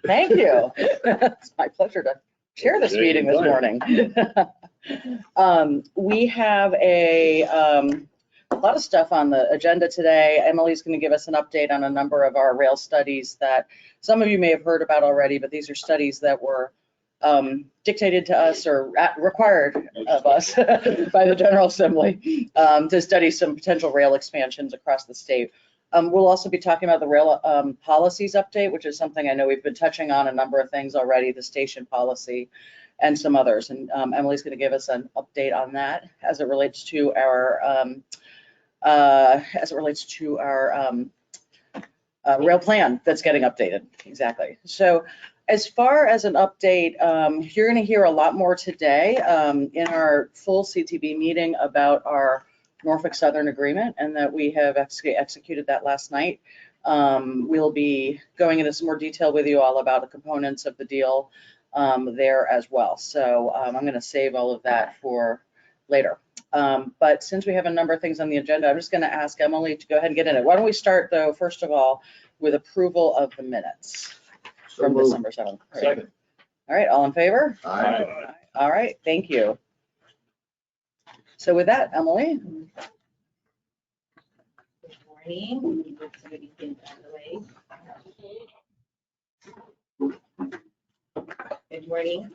Thank you. It's my pleasure to chair this meeting this morning. We have a lot of stuff on the agenda today. Emily's going to give us an update on a number of our rail studies that some of you may have heard about already, but these are studies that were dictated to us or required of us by the General Assembly to study some potential rail expansions across the state. We'll also be talking about the rail policies update, which is something I know we've been touching on a number of things already, the station policy and some others. And Emily's going to give us an update on that as it relates to our rail plan that's getting updated. Exactly. So as far as an update, you're going to hear a lot more today in our full CTB meeting about our Norfolk Southern agreement, and that we have executed that last night. We'll be going into some more detail with you all about the components of the deal there as well. So I'm going to save all of that for later. But since we have a number of things on the agenda, I'm just going to ask Emily to go ahead and get in it. Why don't we start, though, first of all, with approval of the minutes from December 7th. Second. All right, all in favor? Aye. All right, thank you. So with that, Emily. Good morning. Somebody get out of the way. Good morning.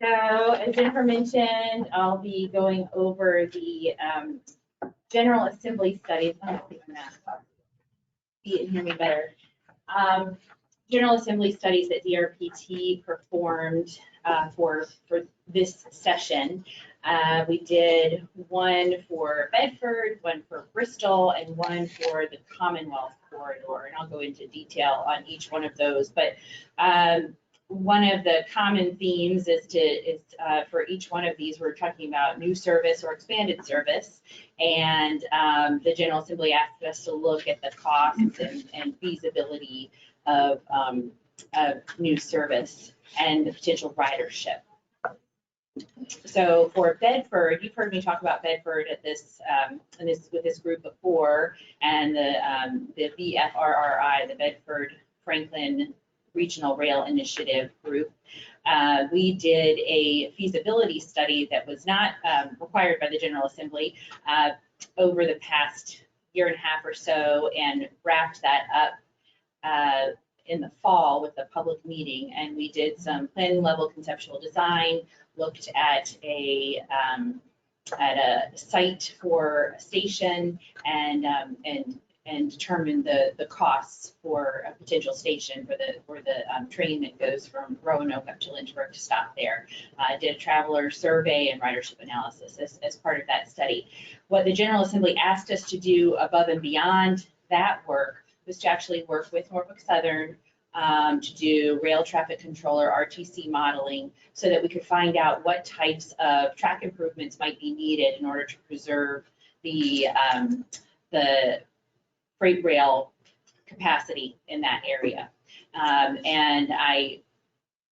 So as Jennifer mentioned, I'll be going over the General Assembly studies. You can hear me better. General Assembly studies that DRPT performed for this session. We did one for Bedford, one for Bristol, and one for the Commonwealth corridor. And I'll go into detail on each one of those. But one of the common themes is for each one of these, we're talking about new service or expanded service. And the General Assembly asked us to look at the costs and feasibility of new service and the potential ridership. So for Bedford, you've heard me talk about Bedford at this with this group before, and the BFRRI, the Bedford Franklin Regional Rail Initiative group. We did a feasibility study that was not required by the General Assembly over the past year and a half or so, and wrapped that up in the fall with a public meeting. And we did some planning level conceptual design, looked at a site for a station, and determined the costs for a potential station for the train that goes from Roanoke up to Lynchburg to stop there. Did a traveler survey and ridership analysis as part of that study. What the General Assembly asked us to do above and beyond that work was to actually work with Norfolk Southern to do rail traffic controller RTC modeling, so that we could find out what types of track improvements might be needed in order to preserve the freight rail capacity in that area. And I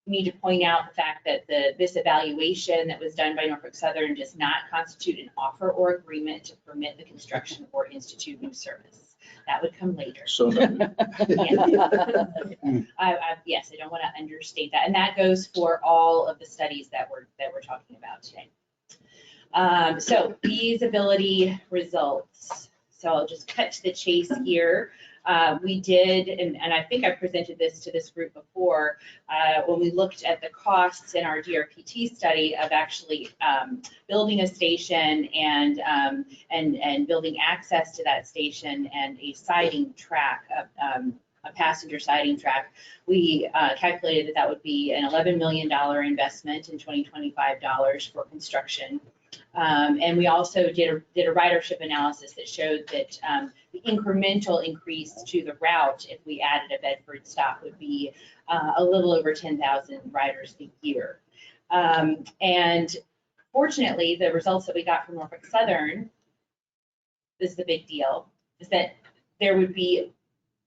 need to point out the fact that this evaluation that was done by Norfolk Southern does not constitute an offer or agreement to permit the construction or institute new service. That would come later. So yes, I don't want to understate that, and that goes for all of the studies that we're talking about today. So feasibility results. So I'll just cut to the chase here. We did, and I think I presented this to this group before, when we looked at the costs in our DRPT study of actually building a station and building access to that station and a siding track, a passenger siding track. We calculated that would be an $11 million investment in $2025 for construction. And we also did a ridership analysis that showed that the incremental increase to the route, if we added a Bedford stop, would be a little over 10,000 riders a year. And fortunately, the results that we got from Norfolk Southern, this is the big deal, is that there would be,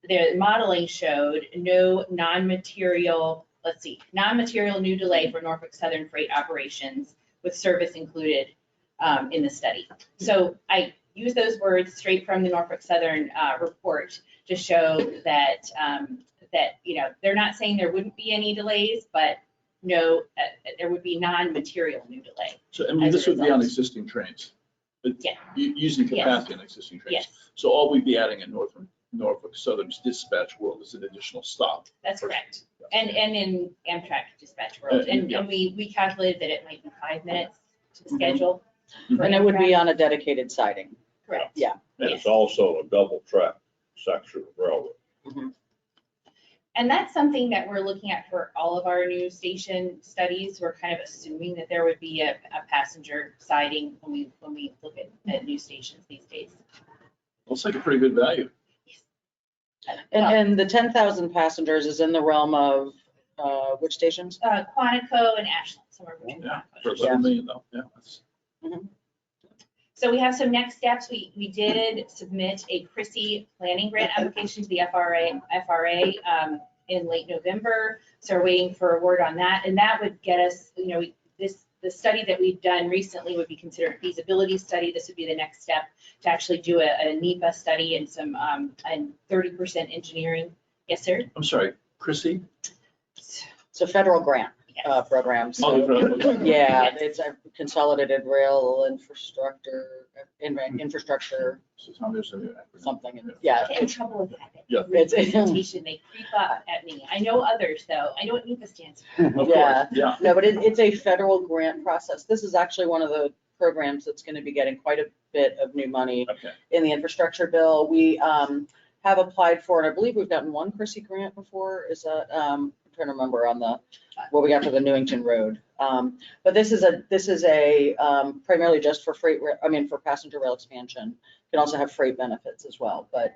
the modeling showed no non-material new delay for Norfolk Southern freight operations with service included in the study. So I use those words straight from the Norfolk Southern report to show that, they're not saying there wouldn't be any delays, but no, there would be non-material new delay. So, I mean, this would be on existing trains. Yeah. Using capacity on existing trains. Yes, So all we'd be adding in Norfolk Southern's dispatch world is an additional stop. that's correct. And in Amtrak dispatch world, and we calculated that it might be 5 minutes to the schedule. for And it would be Amtrak. on a dedicated siding. Correct. Yeah. And it's also a double track section of railroad. And that's something that we're looking at for all of our new station studies. We're kind of assuming that there would be a passenger siding when we look at new stations these days. Looks like a pretty good value. And the 10,000 passengers is in the realm of which stations? Quantico and Ashland, somewhere between Yeah, Quantico. for and $7 million though. Yeah. That's- So we have some next steps. We did submit a CRISI planning grant application to the FRA in late November. So we're waiting for a word on that. And that would get us, the study that we've done recently would be considered a feasibility study. This would be the next step to actually do a NEPA study and some, and 30% engineering. Yes, sir? I'm sorry, Chrissy? It's a federal grant Yes. program. So, Oh, yeah, Yes. it's a consolidated rail infrastructure, something. Yeah. I get in trouble with that. Yeah. It's- Presentation, they creep up at me. I know others though. I know what NEPA stands for. Of Yeah. course, yeah. No, but it's a federal grant process. This is actually one of the programs that's going to be getting quite a bit of new money Okay. in the infrastructure bill. We have applied for, and I believe we've gotten one Chrissy grant before. Is that, I'm trying to remember on what we got for the Newington Road. But this is a primarily just for for passenger rail expansion. Can also have freight benefits as well. But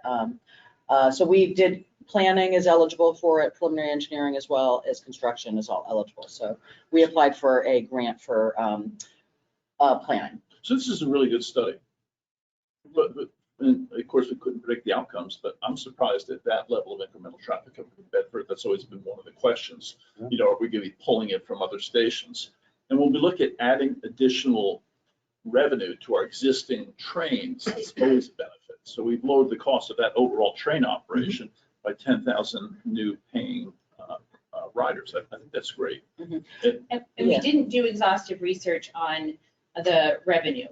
so we did, planning is eligible for it, preliminary engineering as well as construction is all eligible. So we applied for a grant for planning. So this is a really good study. But and of course, we couldn't predict the outcomes, but I'm surprised at that level of incremental traffic coming from Bedford. That's always been one of the questions. Are we going to be pulling it from other stations? And when we look at adding additional revenue to our existing trains, it's always a benefit. So we've lowered the cost of that overall train operation by 10,000 new paying riders. I think that's great. And we didn't do exhaustive research on the revenue.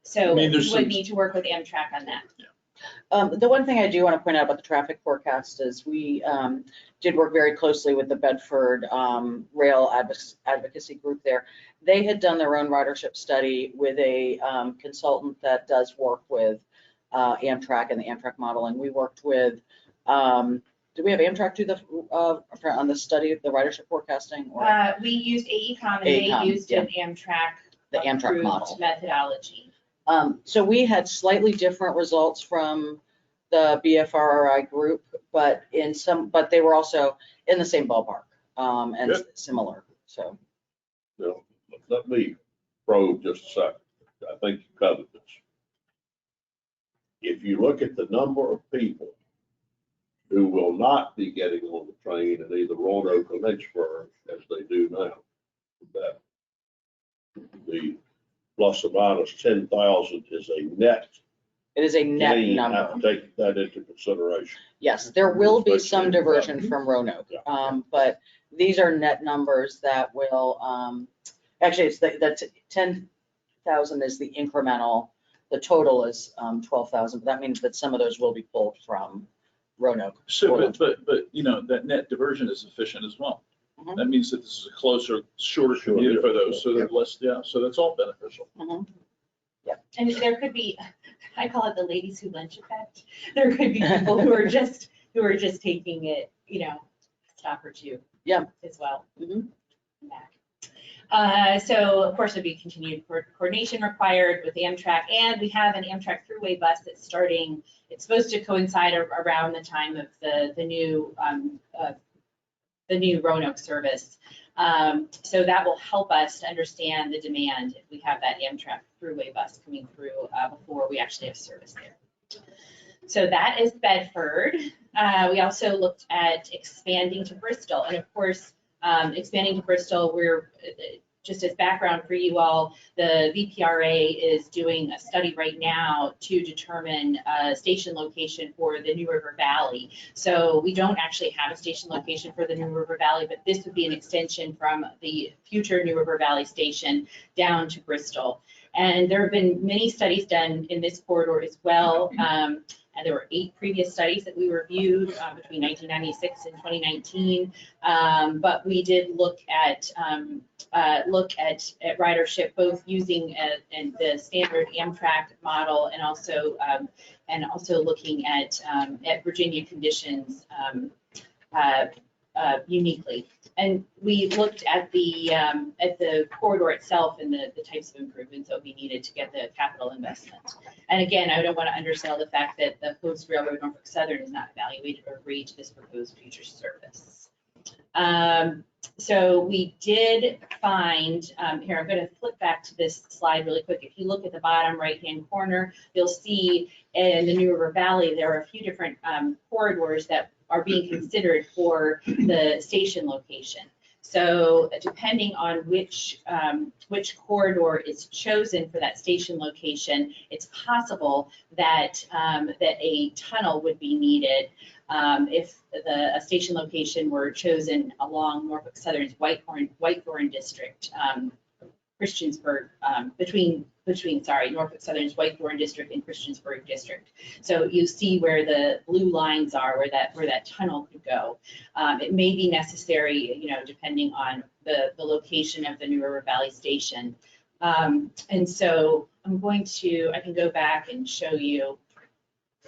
So we would need to work with Amtrak on that. The one thing I do want to point out about the traffic forecast is we did work very closely with the Bedford Rail Advocacy Group there. They had done their own ridership study with a consultant that does work with Amtrak and the Amtrak model. And we worked with, did we have Amtrak do on the study of the ridership forecasting? Or? We used AECOM and they used an Amtrak the Amtrak model methodology. So we had slightly different results from the BFRRI group, but they were also in the same ballpark and similar. So. Now, let me probe just a second. I think you covered this. If you look at the number of people who will not be getting on the train in either Roanoke or Lynchburg as they do now, that the plus or minus 10,000 is a net. It is a net gain. number. Have to take that into consideration. Yes, there will be some diversion from Roanoke, but these are net numbers that will, actually it's the 10,000 is the incremental, the total is 12,000, but that means that some of those will be pulled from Roanoke. So, but that net diversion is efficient as well. That means that this is a closer, shorter commute for those, so they're less, so that's all beneficial. Yeah. And there could be, I call it the ladies who lunch effect. There could be people who are just taking it, a stop or two. Yeah. As well. Back. So of course there'd be continued coordination required with Amtrak, and we have an Amtrak throughway bus that's starting. It's supposed to coincide around the time of the new Roanoke service. So that will help us to understand the demand if we have that Amtrak throughway bus coming through before we actually have service there. So that is Bedford. We also looked at expanding to Bristol, and of course, expanding to Bristol, we're just as background for you all, the VPRA is doing a study right now to determine a station location for the New River Valley. So we don't actually have a station location for the New River Valley, but this would be an extension from the future New River Valley station down to Bristol. And there have been many studies done in this corridor as well. And there were 8 previous studies that we reviewed between 1996 and 2019. But we did look at ridership, both using the standard Amtrak model and also looking at Virginia conditions uniquely. And we looked at the corridor itself and the types of improvements that would be needed to get the capital investment. And again, I don't want to undersell the fact that the host railroad, Norfolk Southern, is not evaluated or agreed to this proposed future service. So we did find, here, I'm going to flip back to this slide really quick. If you look at the bottom right-hand corner, you'll see in the New River Valley, there are a few different corridors that are being considered for the station location. So depending on which corridor is chosen for that station location, it's possible that a tunnel would be needed if a station location were chosen along Norfolk Southern's Whitethorn district, Christiansburg, between Norfolk Southern's Whitethorn district and Christiansburg district. So you see where the blue lines are, where that tunnel could go. It may be necessary, depending on the location of the New River Valley station. And so I can go back and show you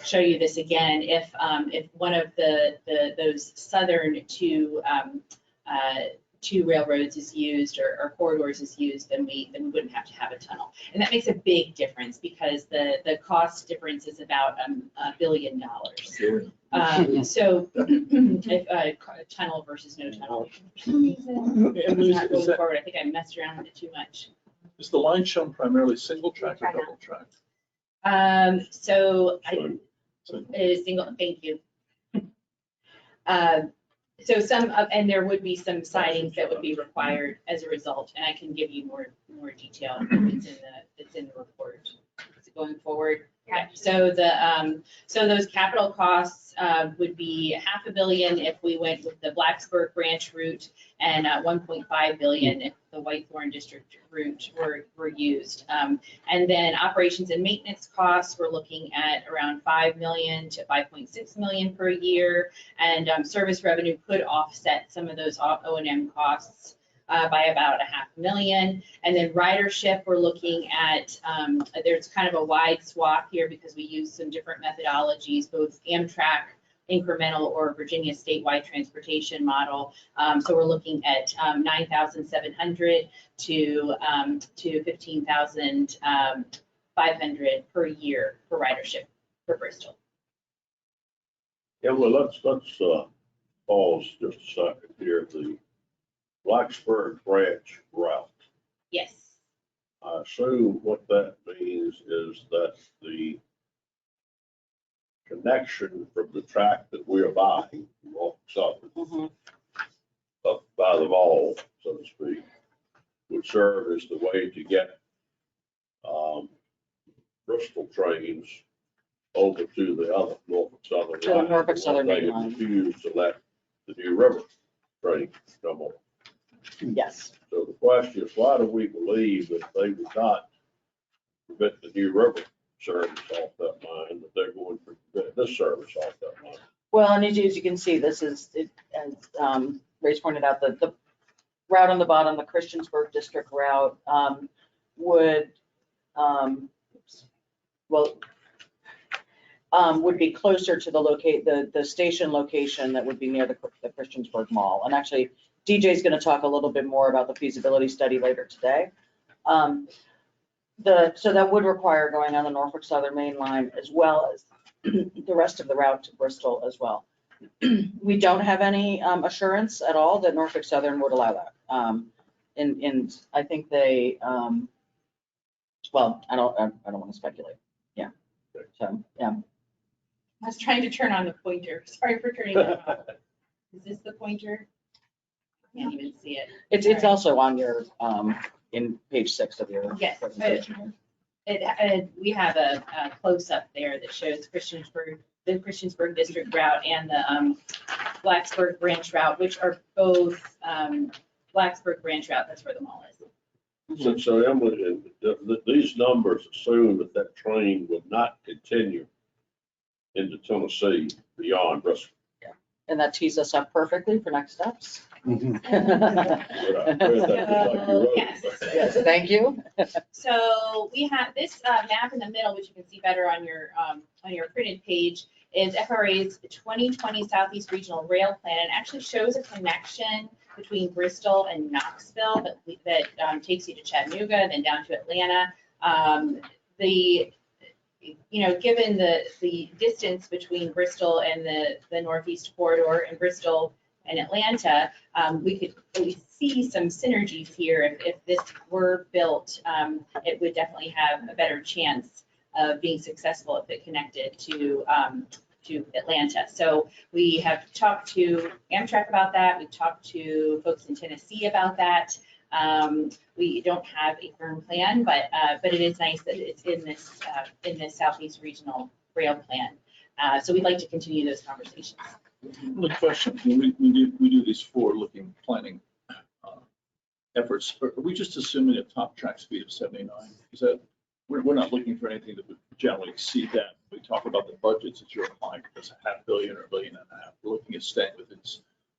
this again. If one of those southern two railroads is used or corridors is used, then we wouldn't have to have a tunnel. And that makes a big difference because the cost difference is about $1 billion. So if a tunnel versus no tunnel. For some reason, it's not going forward. I think I messed around with it too much. Is the line shown primarily single track or double track? So it is single, thank you. So and there would be some sidings that would be required as a result, and I can give you more detail. It's in the report. Is it going forward? Yeah. So those capital costs would be $500 million if we went with the Blacksburg branch route, and $1.5 billion if the Whitethorn district route were used. And then operations and maintenance costs, we're looking at around $5 million to $5.6 million per year, and service revenue could offset some of those O&M costs by about $500,000. And then ridership, we're looking at, there's kind of a wide swath here because we use some different methodologies, both Amtrak, incremental, or Virginia statewide transportation model. So we're looking at 9,700 to 15,500 per year for ridership for Bristol. Yeah, well, let's pause just a second here. The Blacksburg branch route. Yes. I assume what that means is that the connection from the track that we're buying, Norfolk Southern, up by the mall, so to speak, would serve as the way to get Bristol trains over to the other Norfolk Southern. To the Norfolk Southern main line. They refuse to let the New River train come on. Yes. So the question is, why do we believe that they would not prevent the New River service off that line, that they're going to prevent this service off that line? Well, and as you can see, this is, as Ray's pointed out, the route on the bottom, the Christiansburg district route, would be closer to the station location that would be near the Christiansburg Mall. And actually, DJ's going to talk a little bit more about the feasibility study later today. So that would require going on the Norfolk Southern main line as well as the rest of the route to Bristol as well. We don't have any assurance at all that Norfolk Southern would allow that. And I think they, well, I don't want to speculate. Yeah. So, yeah. I was trying to turn on the pointer. Sorry for turning that off. Is this the pointer? Can't even see it. It's also on your, in page 6 of your Yes, presentation. We have a close-up there that shows the Christiansburg District route and the Blacksburg branch route, which are both Blacksburg branch route, that's where the mall is. So Emily, these numbers assume that that train would not continue into Tennessee beyond Bristol. And that tees us up perfectly for next steps. But I read that just like you wrote. Yes. Yes, thank you. So we have this map in the middle, which you can see better on your printed page, is FRA's 2020 Southeast Regional Rail Plan. It actually shows a connection between Bristol and Knoxville that takes you to Chattanooga, then down to Atlanta. Given the distance between Bristol and the Northeast Corridor and Bristol and Atlanta, we could at least see some synergies here. If this were built, it would definitely have a better chance of being successful if it connected to Atlanta. So we have talked to Amtrak about that. We've talked to folks in Tennessee about that. We don't have a firm plan, but it is nice that it's in this Southeast Regional Rail Plan. So we'd like to continue those conversations. The question, when we do these forward-looking planning efforts, are we just assuming a top track speed of 79? Is that, we're not looking for anything that would generally exceed that. We talk about the budgets that you're applying, it's $500 million or $1.5 billion. We're looking at staying within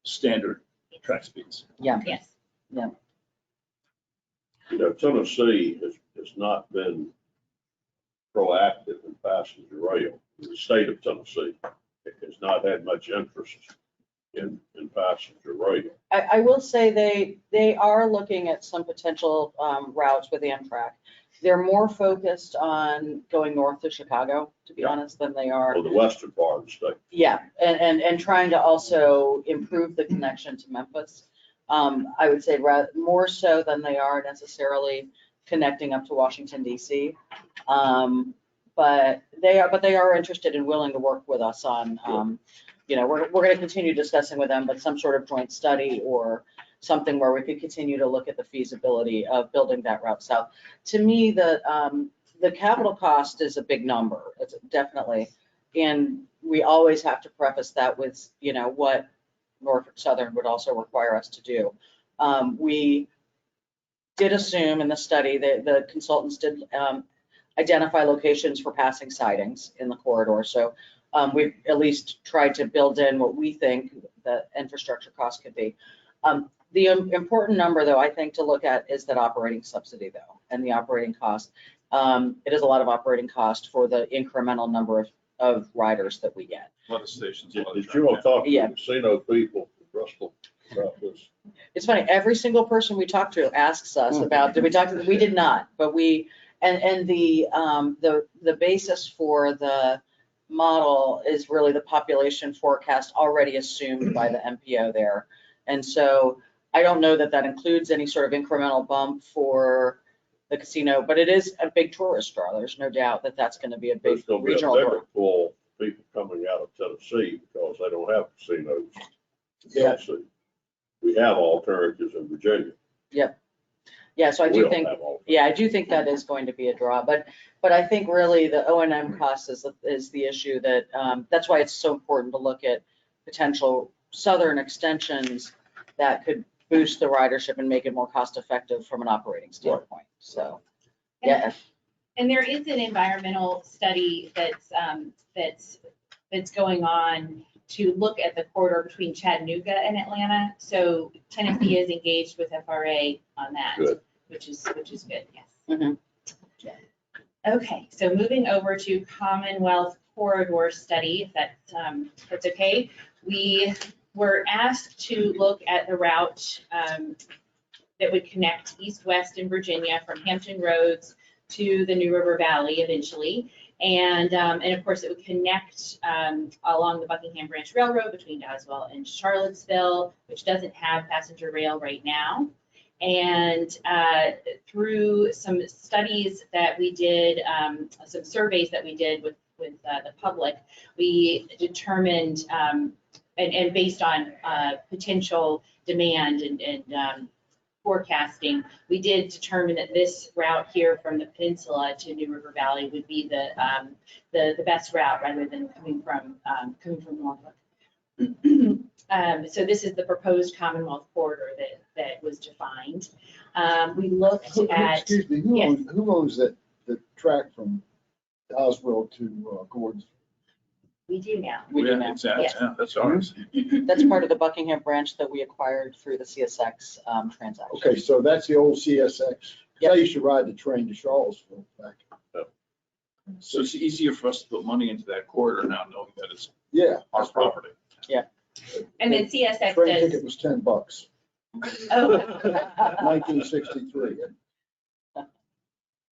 standard track speeds. Yeah. Yes. Tennessee has not been proactive in passenger rail. The state of Tennessee has not had much interest in passenger rail. I will say they are looking at some potential routes with Amtrak. They're more focused on going north to Chicago, to be honest, than they are. Or the western part of the state. Yeah, and trying to also improve the connection to Memphis. I would say more so than they are necessarily connecting up to Washington DC. But they are interested and willing to work with us on, we're going to continue discussing with them, but some sort of joint study or something where we could continue to look at the feasibility of building that route south. To me, the capital cost is a big number. It's definitely, and we always have to preface that with, what Norfolk Southern would also require us to do. We did assume in the study that the consultants did identify locations for passing sidings in the corridor. So we've at least tried to build in what we think the infrastructure cost could be. The important number, though, I think to look at is that operating subsidy, though, and the operating cost. It is a lot of operating cost for the incremental number of riders that we get. A lot of stations. Did you all talk to Yeah. the casino people in Bristol about this? It's funny, every single person we talk to asks us about, did we talk to them? We did not, but and the basis for the model is really the population forecast already assumed by the MPO there. And so I don't know that includes any sort of incremental bump for the casino, but it is a big tourist draw. There's no doubt that that's going to be a big There's going to be a regional bigger draw. pool of people coming out of Tennessee because they don't have casinos in Yeah. Tennessee. We have alternatives in Virginia. Yeah, so I We do don't think, have alternatives. yeah, I do think that is going to be a draw, but I think really the O&M cost is the issue that, that's why it's so important to look at potential southern extensions that could boost the ridership and make it more cost effective from an operating standpoint. So, yeah. And there is an environmental study that's going on to look at the corridor between Chattanooga and Atlanta. So Tennessee is engaged with FRA on that, Good. which is good, yes. Mhm. Okay, so moving over to Commonwealth corridor study, if that's okay. We were asked to look at the route that would connect east-west in Virginia from Hampton Roads to the New River Valley eventually. And of course, it would connect along the Buckingham Branch Railroad between Roswell and Charlottesville, which doesn't have passenger rail right now. And through some studies that we did, some surveys that we did with the public, we determined and based on potential demand and forecasting, we did determine that this route here from the peninsula to New River Valley would be the best route rather than coming from Norfolk. So this is the proposed Commonwealth corridor that was defined. We looked at. Excuse me, who owns the track from Roswell to Gordonville? We do now. We do Yeah, now. exactly, Yes. yeah, that's ours. That's part of the Buckingham branch that we acquired through the CSX transaction. Okay, so that's the old CSX. 'Cause Yep. I used to ride the train to Charlottesville back. So it's easier for us to put money into that corridor now, knowing that it's Yeah. our property. And then CSX Train does. ticket was $10, Oh. 1963.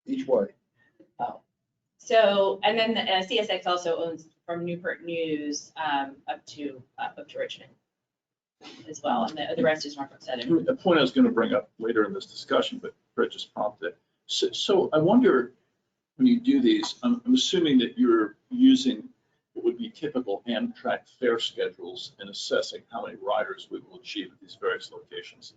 Each way. So, and then the CSX also owns from Newport News up to Richmond as well, and the rest is Norfolk Southern. The point I was going to bring up later in this discussion, but Fred just prompted it. So I wonder, when you do these, I'm assuming that you're using what would be typical Amtrak fare schedules in assessing how many riders we will achieve at these various locations.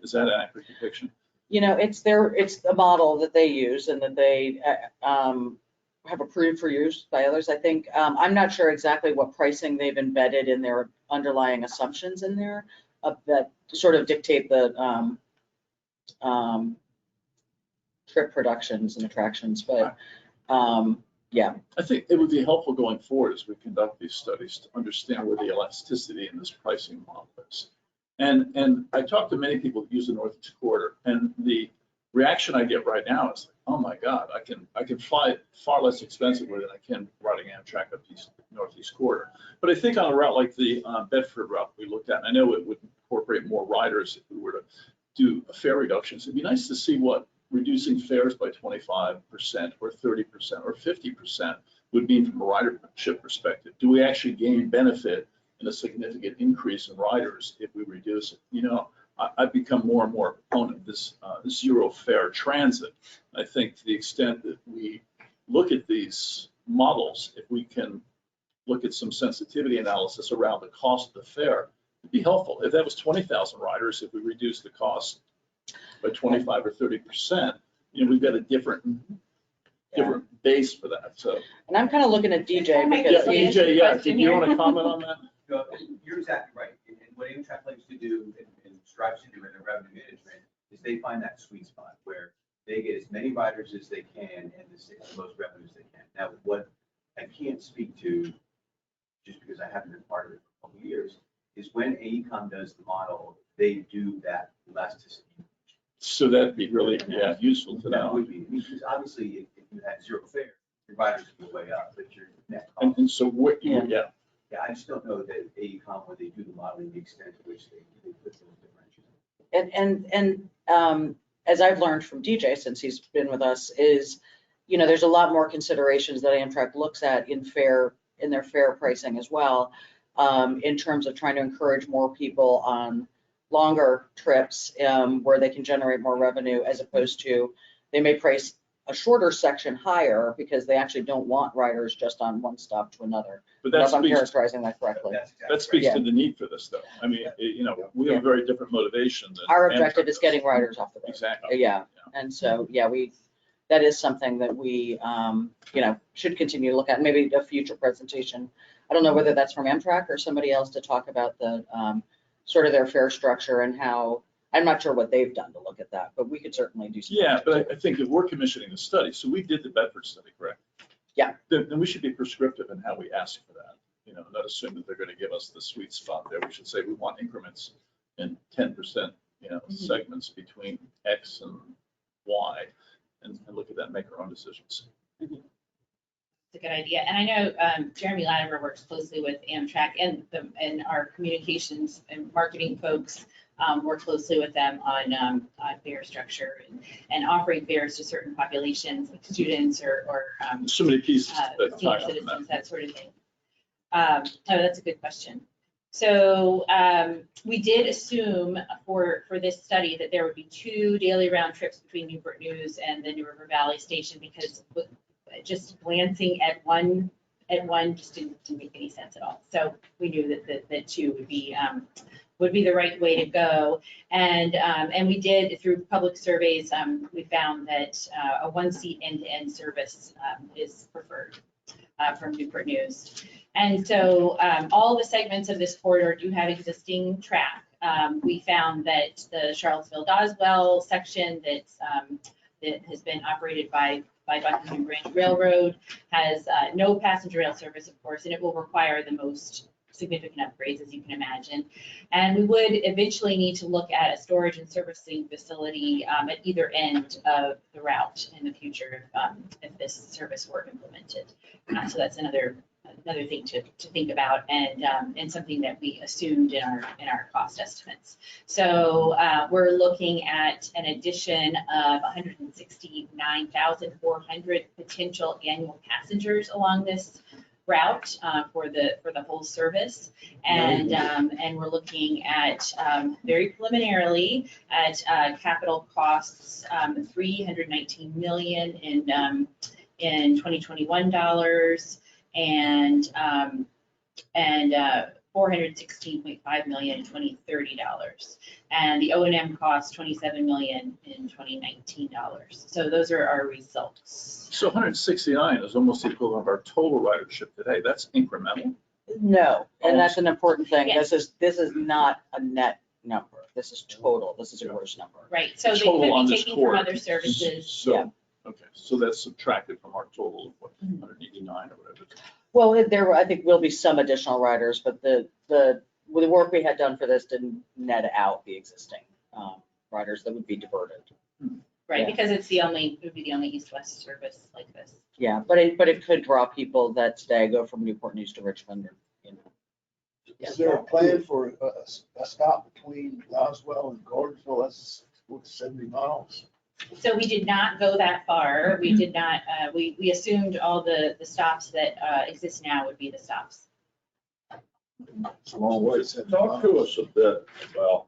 Is that an accurate depiction? You know, it's the model that they use and that they have approved for use by others, I think. I'm not sure exactly what pricing they've embedded in their underlying assumptions in there that sort of dictate the trip productions and attractions, but yeah. I think it would be helpful going forward as we conduct these studies to understand where the elasticity in this pricing model is. And I talked to many people who use the Northeast Corridor, and the reaction I get right now is, oh my God, I can fly far less expensively than I can riding Amtrak up the Northeast Corridor. But I think on a route like the Bedford route we looked at, I know it would incorporate more riders if we were to do fare reductions. It'd be nice to see what reducing fares by 25% or 30% or 50% would mean from a ridership perspective. Do we actually gain benefit in a significant increase in riders if we reduce it? You know, I've become more and more a proponent of this zero fare transit. I think to the extent that we look at these models, if we can look at some sensitivity analysis around the cost of the fare, it'd be helpful. If that was 20,000 riders, if we reduce the cost by 25 or 30%, you know, we've got a different base for that. So, And I'm kind of looking at DJ Yeah, because DJ, yeah, did you want to comment on that? No, you're exactly right. And what Amtrak likes to do and strives to do in their revenue management is they find that sweet spot where they get as many riders as they can and the most revenues they can. Now, what I can't speak to, just because I haven't been part of it for a couple of years, is when AECOM does the model, they do that elasticity. So that'd be really, useful to That know. would be, because obviously if you had zero fare, your riders would go way up, but your net cost. And so what, Yeah. Yeah, I just don't know that AECOM, when they do the modeling, the extent to which they put those differentials. and as I've learned from DJ since he's been with us is, you know, there's a lot more considerations that Amtrak looks at in their fare pricing as well, in terms of trying to encourage more people on longer trips where they can generate more revenue, as opposed to they may price a shorter section higher because they actually don't want riders just on one stop to another. But I don't know that if I'm speaks, characterizing that correctly. That's exactly that speaks Yeah. to the need for this though. I mean, you know, we have a very different motivation than. Our objective Amtrak is does. getting riders off the road. Exactly. Yeah, and so, yeah, that is something that we, you know, should continue to look at, maybe a future presentation. I don't know whether that's from Amtrak or somebody else to talk about the, sort of their fare structure and how, I'm not sure what they've done to look at that, but we could certainly do something. Yeah, but I think if we're commissioning the study, so we did the Bedford study, correct? Yeah. Then we should be prescriptive in how we ask for that, you know, not assume that they're going to give us the sweet spot there. We should say we want increments in 10%, you know, segments between X and Y, and look at that and make our own decisions. It's a good idea. And I know Jeremy Latimer works closely with Amtrak and our communications and marketing folks work closely with them on fare structure and offering fares to certain populations, like students or So many pieces that senior tie up in that. citizens, that sort of thing. Oh, that's a good question. So we did assume for this study that there would be 2 daily round trips between Newport News and the New River Valley station, because just glancing at one at one just didn't make any sense at all. So we knew that two would be the right way to go. And we did, through public surveys, we found that a one-seat end-to-end service is preferred from Newport News. And so all the segments of this corridor do have existing track. We found that the Charlottesville-Doswell section that has been operated by Buckingham Branch Railroad has no passenger rail service, of course, and it will require the most significant upgrades, as you can imagine. And we would eventually need to look at a storage and servicing facility at either end of the route in the future if this service were implemented. So that's another thing to think about, and something that we assumed in our cost estimates. So we're looking at an addition of 169,400 potential annual passengers along this route for the whole service, and we're looking at very preliminarily at capital costs, $319 million in 2021 dollars, and $416.5 million in 2030 dollars, and the O&M cost $27 million in 2019 dollars. So those are our results. So 169 is almost the equivalent of our total ridership today. That's incremental. No, and that's an important thing. Yes. This is not a net number. This is total. This is a gross number. Right, so they Total could on be this taking from corridor. other services. So, okay, so that's subtracted from our total of what, 189 or whatever. Well, there, I think, will be some additional riders, but the work we had done for this didn't net out the existing riders that would be diverted. Right, Yeah. because it would be the only east-west service like this. Yeah, but it could draw people that today go from Newport News to Richmond, or, you know. Is there a plan for a stop between Roswell and Gordonville? That's 70 miles. So we did not go that far. We did not, we assumed all the stops that exist now would be the stops. It's a long way. Talk to us a bit about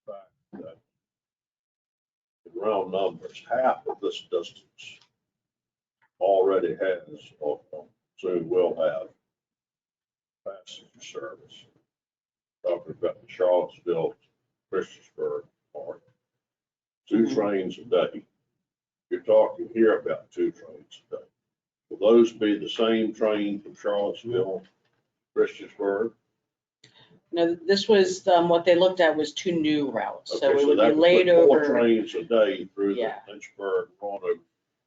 the fact that in round numbers, half of this distance already has, or soon will have, passenger service. Talking about the Charlottesville, Christiansburg part. 2 trains a day. You're talking here about 2 trains a day. Will those be the same train from Charlottesville, Christiansburg? No, this was, what they looked at was 2 new routes, so Okay, it would that be laid put 4 over. trains a day through the Yeah. Lynchburg, Roanoke,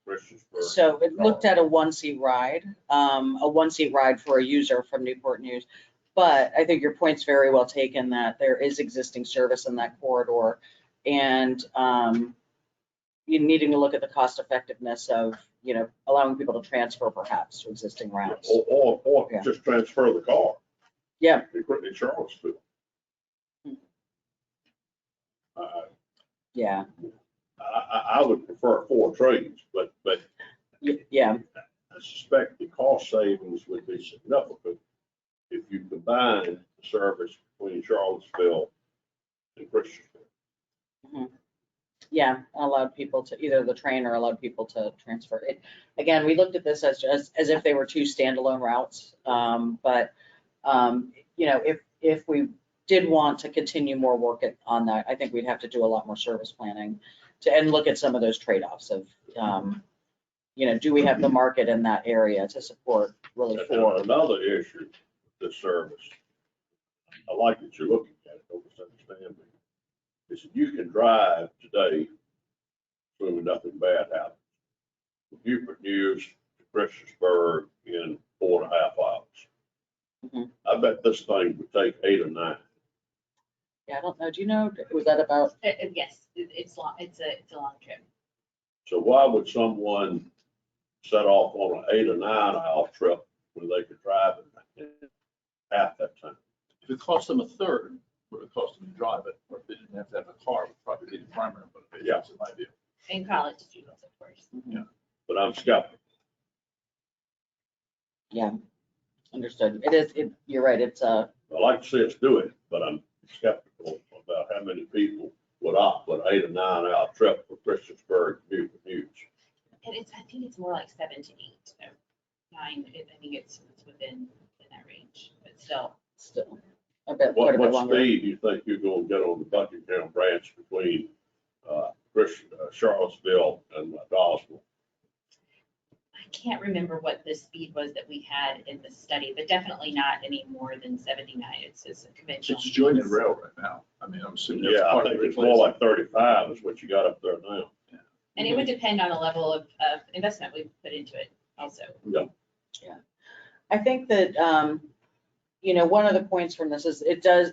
Christiansburg. So it looked at a 1-seat ride, for a user from Newport News. But I think your point's very well taken, that there is existing service in that corridor, and you needing to look at the cost effectiveness of, allowing people to transfer perhaps to existing routes. Or Yeah. just transfer the car. Yeah. In Charlottesville. Yeah, I would prefer 4 trains, but yeah, I suspect the cost savings would be significant if you combine the service between Charlottesville and Christiansburg. yeah, allowed people to, either the train or allowed people to transfer it. Again, we looked at this as if they were 2 standalone routes. But if we did want to continue more work on that, I think we'd have to do a lot more service planning and look at some of those trade-offs of, do we have the market in that area to support really 4? And another issue with this service, I like that you're looking at it, don't misunderstand me, is that you can drive today, assuming nothing bad happens, from Newport News to Christiansburg in 4.5 hours. Mhm. I bet this thing would take 8 or 9. Yeah, I don't know, do you know, was that about, Yes, it's long, it's a long trip. So why would someone set off on an 8 or 9 hour trip when they could drive it in half that time? If it cost them a third, what it cost them to drive it, or if they didn't have to have a car, it would probably be the primary motivation, in my view. In college students, of course. But I'm skeptical. yeah, understood. You're right, it's I like to see us do it, but I'm skeptical about how many people would opt for an 8 or 9 hour trip from Christiansburg to Newport News. And I think it's more like 7 to 8, so fine. I think it's within that range, but still. Still, quite a bit What longer. speed do you think you're gonna get on the Buckingham branch between, Charlottesville and Dawsville? I can't remember what the speed was that we had in the study, but definitely not any more than 79. It's a conventional. It's jointed rail right now. I mean, I'm assuming that's Yeah, I part of think the it's more like 35 is what you got up there now. And it would depend on the level of investment we put into it also. I think that, one of the points from this is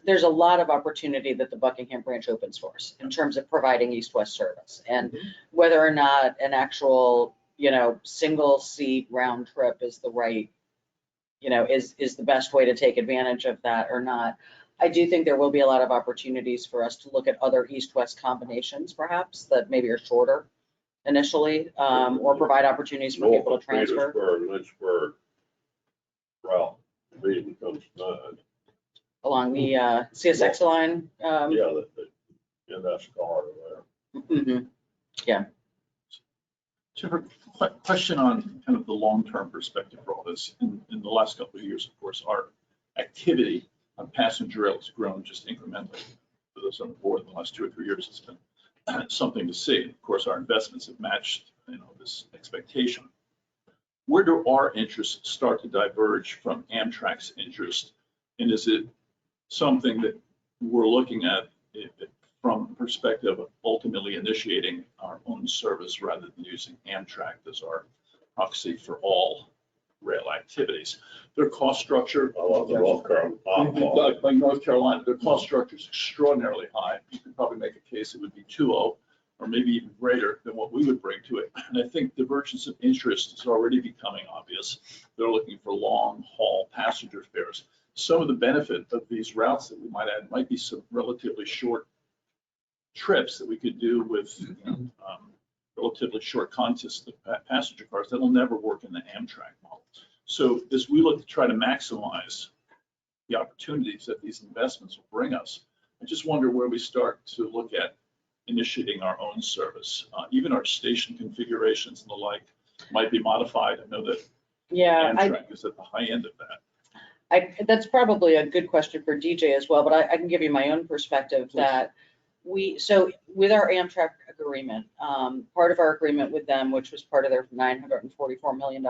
there's a lot of opportunity that the Buckingham branch opens for us in terms of providing east-west service. And whether or not an actual, single seat round trip is the right, is the best way to take advantage of that or not. I do think there will be a lot of opportunities for us to look at other east-west combinations perhaps that maybe are shorter initially, or provide opportunities for people to transfer. Petersburg, Lynchburg route immediately comes to mind. Along the CSX line. Yeah, the NS corridor there. Mhm. Jennifer, question on kind of the long-term perspective for all this. In the last couple of years, of course, our activity on passenger rail has grown just incrementally. For those on board in the last 2 or 3 years, it's been something to see. Of course, our investments have matched, this expectation. Where do our interests start to diverge from Amtrak's interest? And is it something that we're looking at from the perspective of ultimately initiating our own service rather than using Amtrak as our proxy for all rail activities? Their cost structure, North Carolina. like North Carolina, their cost structure is extraordinarily high. You could probably make a case it would be 2.0 or maybe even greater than what we would bring to it. And I think divergence of interest is already becoming obvious. They're looking for long haul passenger fares. Some of the benefit of these routes that we might add might be some relatively short trips that we could do with relatively short contests of passenger cars. That'll never work in the Amtrak model. So as we look to try to maximize the opportunities that these investments will bring us, I just wonder where we start to look at initiating our own service. Even our station configurations and the like might be modified. I know that Amtrak is at the high end of that. That's probably a good question for DJ as well, but I can give you my own perspective. Please. That so with our Amtrak agreement, part of our agreement with them, which was part of their $944 million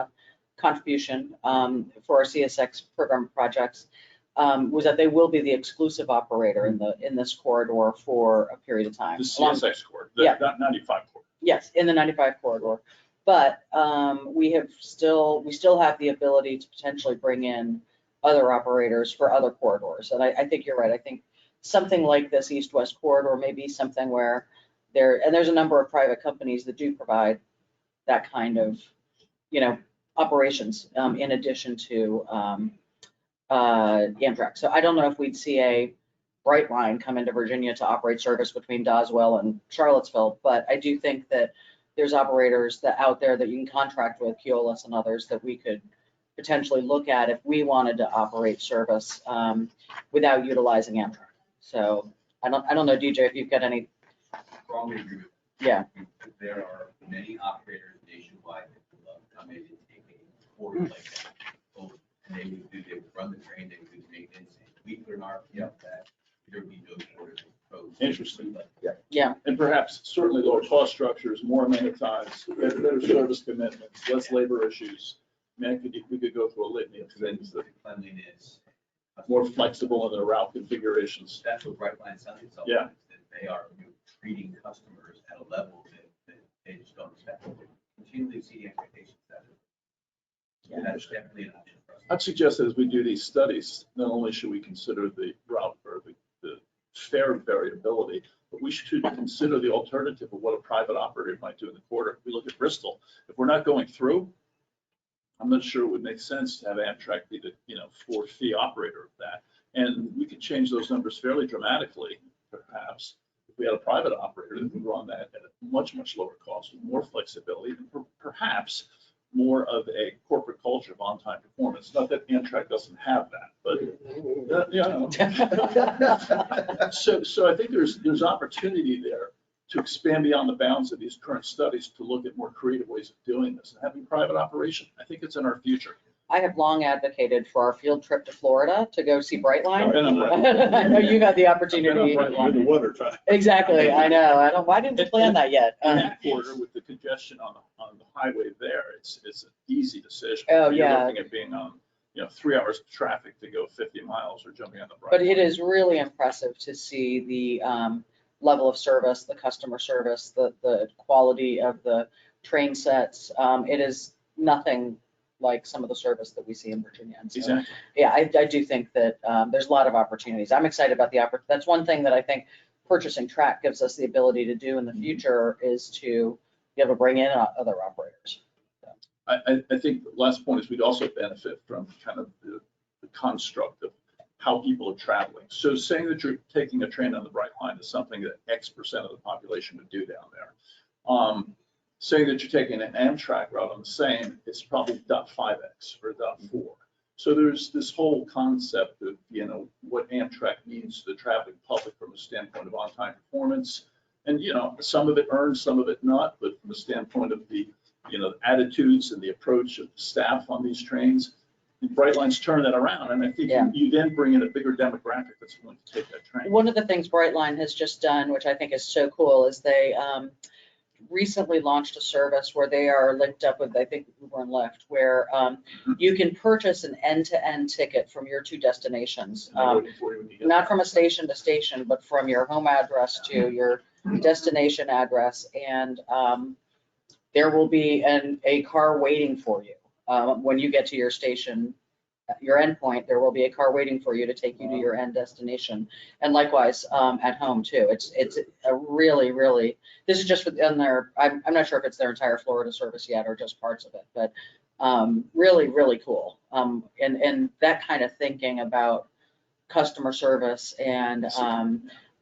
contribution for our CSX program projects, was that they will be the exclusive operator in this corridor for a period of time. The CSX corridor, not 95 corridor. Yes, in the 95 corridor. But we still have the ability to potentially bring in other operators for other corridors. And I think you're right. I think something like this east-west corridor may be something where there's a number of private companies that do provide that kind of, operations in addition to Amtrak. So I don't know if we'd see a bright line come into Virginia to operate service between Doswell and Charlottesville, but I do think that there's operators out there that you can contract with, Keolis and others, that we could potentially look at if we wanted to operate service without utilizing Amtrak. So I don't know, DJ, if you've got any. Strongly agree with that. Yeah. There are many operators nationwide that would love to come in and take a corridor like that over. And they would run the train, they would do the maintenance, and we put an RFP out that there would be no corridors proposed. Interesting. Yeah. And perhaps certainly lower cost structures, more amenitized, better service commitments, less labor issues. I mean, we could go through a litany of things that Cleanliness. more flexible in their route configurations. That's what Brightline Sun is all Yeah. about, is that they are treating customers at a level that they just don't expect. They continually see the expectations that and that's definitely an option for us. I'd suggest that as we do these studies, not only should we consider the route or the fare variability, but we should consider the alternative of what a private operator might do in the corridor. If we look at Bristol, if we're not going through, I'm not sure it would make sense to have Amtrak be the for fee operator of that. And we could change those numbers fairly dramatically, perhaps, if we had a private operator that would run that at a much, much lower cost with more flexibility and perhaps more of a corporate culture of on-time performance. Not that Amtrak doesn't have that, but so I think there's opportunity there to expand beyond the bounds of these current studies to look at more creative ways of doing this. And having private operation, I think it's in our future. I have long advocated for our field trip to Florida to go see Brightline. And I'm right. I know you got the And opportunity. I'm right in the winter time. Exactly, I know. Why didn't you plan that yet? In that quarter, with the congestion on the highway there, it's an easy decision. Oh, You're yeah. looking at being on, 3 hours of traffic to go 50 miles or jumping on the Brightline. But it is really impressive to see the level of service, the customer service, the quality of the train sets. It is nothing like some of the service that we see in Virginia. And so, Exactly. yeah, I do think that there's a lot of opportunities. I'm excited about the that's one thing that I think purchasing track gives us the ability to do in the future is to be able to bring in other operators. I think the last point is we'd also benefit from kind of the construct of how people are traveling. So saying that you're taking a train on the Brightline is something that X% of the population would do down there. Saying that you're taking an Amtrak route on the same, it's probably 0.5X or 0.4. So there's this whole concept of, what Amtrak means to the traveling public from a standpoint of on-time performance. And, some of it earned, some of it not, but from the standpoint of the, attitudes and the approach of the staff on these trains, Brightline's turn that around. And I think Yeah. you then bring in a bigger demographic that's going to take that train. One of the things Brightline has just done, which I think is so cool, is they recently launched a service where they are linked up with, I think, Uber and Lyft, where you can purchase an end-to-end ticket from your two destinations. Not from a station to station, but from your home address to your destination address. And there will be a car waiting for you. When you get to your station, your endpoint, there will be a car waiting for you to take you to your end destination. And likewise, at home too. It's a really, really, this is just within their, I'm not sure if it's their entire Florida service yet or just parts of it, but really, really cool. And that kind of thinking about customer service and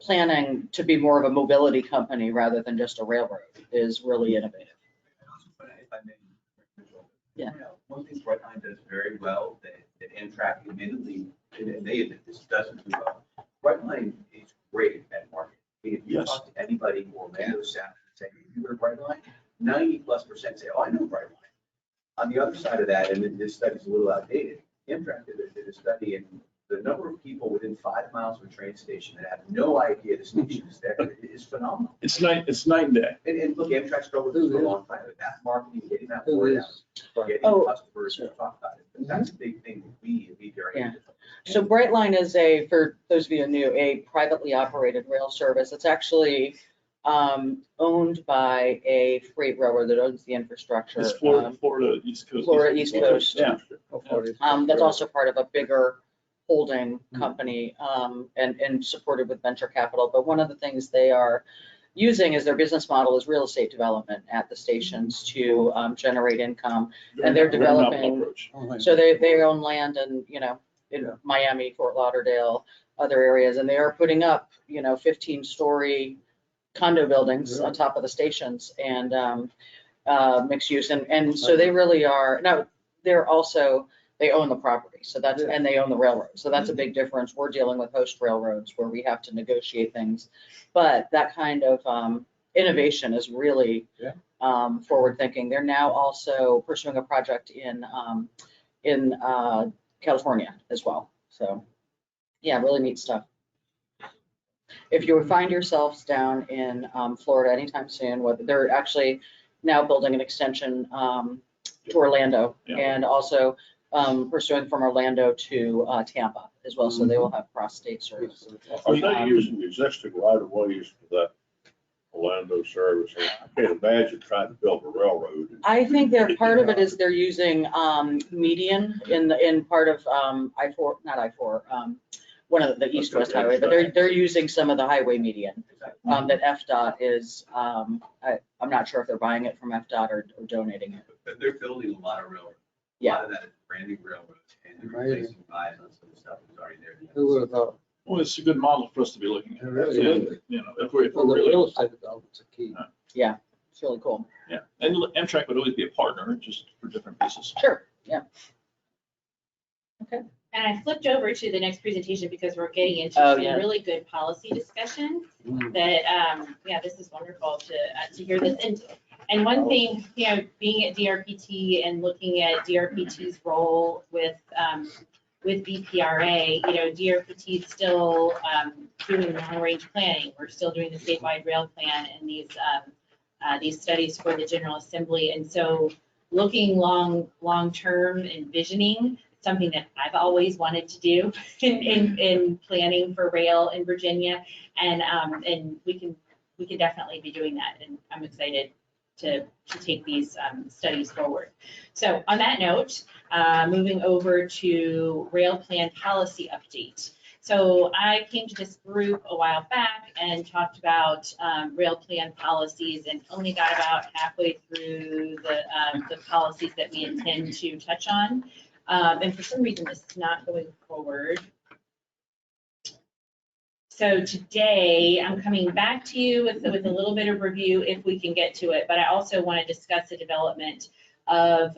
planning to be more of a mobility company rather than just a railroad is really innovative. If I may, Yeah. One thing Brightline does very well that Amtrak admittedly, and they admit this doesn't do well. Brightline is great at marketing. If you Yes. talk to anybody who Orlando staff and say, you go to Brightline, 90+% say, oh, I know Brightline. On the other side of that, and this study's a little outdated, Amtrak did a study, and the number of people within 5 miles of a train station that have no idea the station is there is phenomenal. It's night and day. And look, Amtrak struggled with this for a long time, with that marketing, getting that word out, getting Oh. customers to talk about it. But that's a big thing that we very. Yeah. So Brightline is for those of you who knew, a privately operated rail service. It's actually owned by a freight railroad that owns the infrastructure. It's Florida East Coast. Florida East Coast. Yeah. That's also part of a bigger holding company and supported with venture capital. But one of the things they are using as their business model is real estate development at the stations to generate income. And they're Very novel developing, approach. so they own land and, in Miami, Fort Lauderdale, other areas, and they are putting up, 15-story condo buildings on top of the stations and mixed use. And so they really are, now they're also, they own the property. So that's, and they own the railroad. So that's a big difference. We're dealing with host railroads where we have to negotiate things. But that kind of innovation is really forward thinking. They're now also pursuing a project in California as well. So yeah, really neat stuff. If you find yourselves down in Florida anytime soon, they're actually now building an extension to Orlando and also pursuing from Orlando to Tampa as well. So they will have cross-state service. Are they using existing right of ways for that Orlando service? I can't imagine trying to build a railroad. I think part of it is they're using median in part of I-4, not I-4, one of the east-west highway, but they're using some of the highway median that FDOT is, I'm not sure if they're buying it from FDOT or donating it. But they're building a lot of railroads. Yeah. A lot of that is brand new railroads and they're replacing buys on some of the stuff that's already there. Who would have thought? Well, it's a good model for us to be looking at. It really is. If we're Well, the really, real estate development's a key. Yeah, it's really cool. yeah. And Amtrak would always be a partner, just for different pieces. Sure, yeah. Okay, And I flipped over to the next presentation because we're getting into Oh, some yeah. really good policy discussion that, yeah, this is wonderful to hear this. And one thing, you know, being at DRPT and looking at DRPT's role with BPRA, you know, DRPT is still doing long-range planning. We're still doing the statewide rail plan and these studies for the General Assembly. And so looking long-term and visioning, something that I've always wanted to do in planning for rail in Virginia. And we can definitely be doing that. And I'm excited to take these studies forward. So on that note, moving over to rail plan policy update. So I came to this group a while back and talked about rail plan policies and only got about halfway through the policies that we intend to touch on. And for some reason, this is not going forward. So today, I'm coming back to you with a little bit of review if we can get to it, but I also want to discuss the development of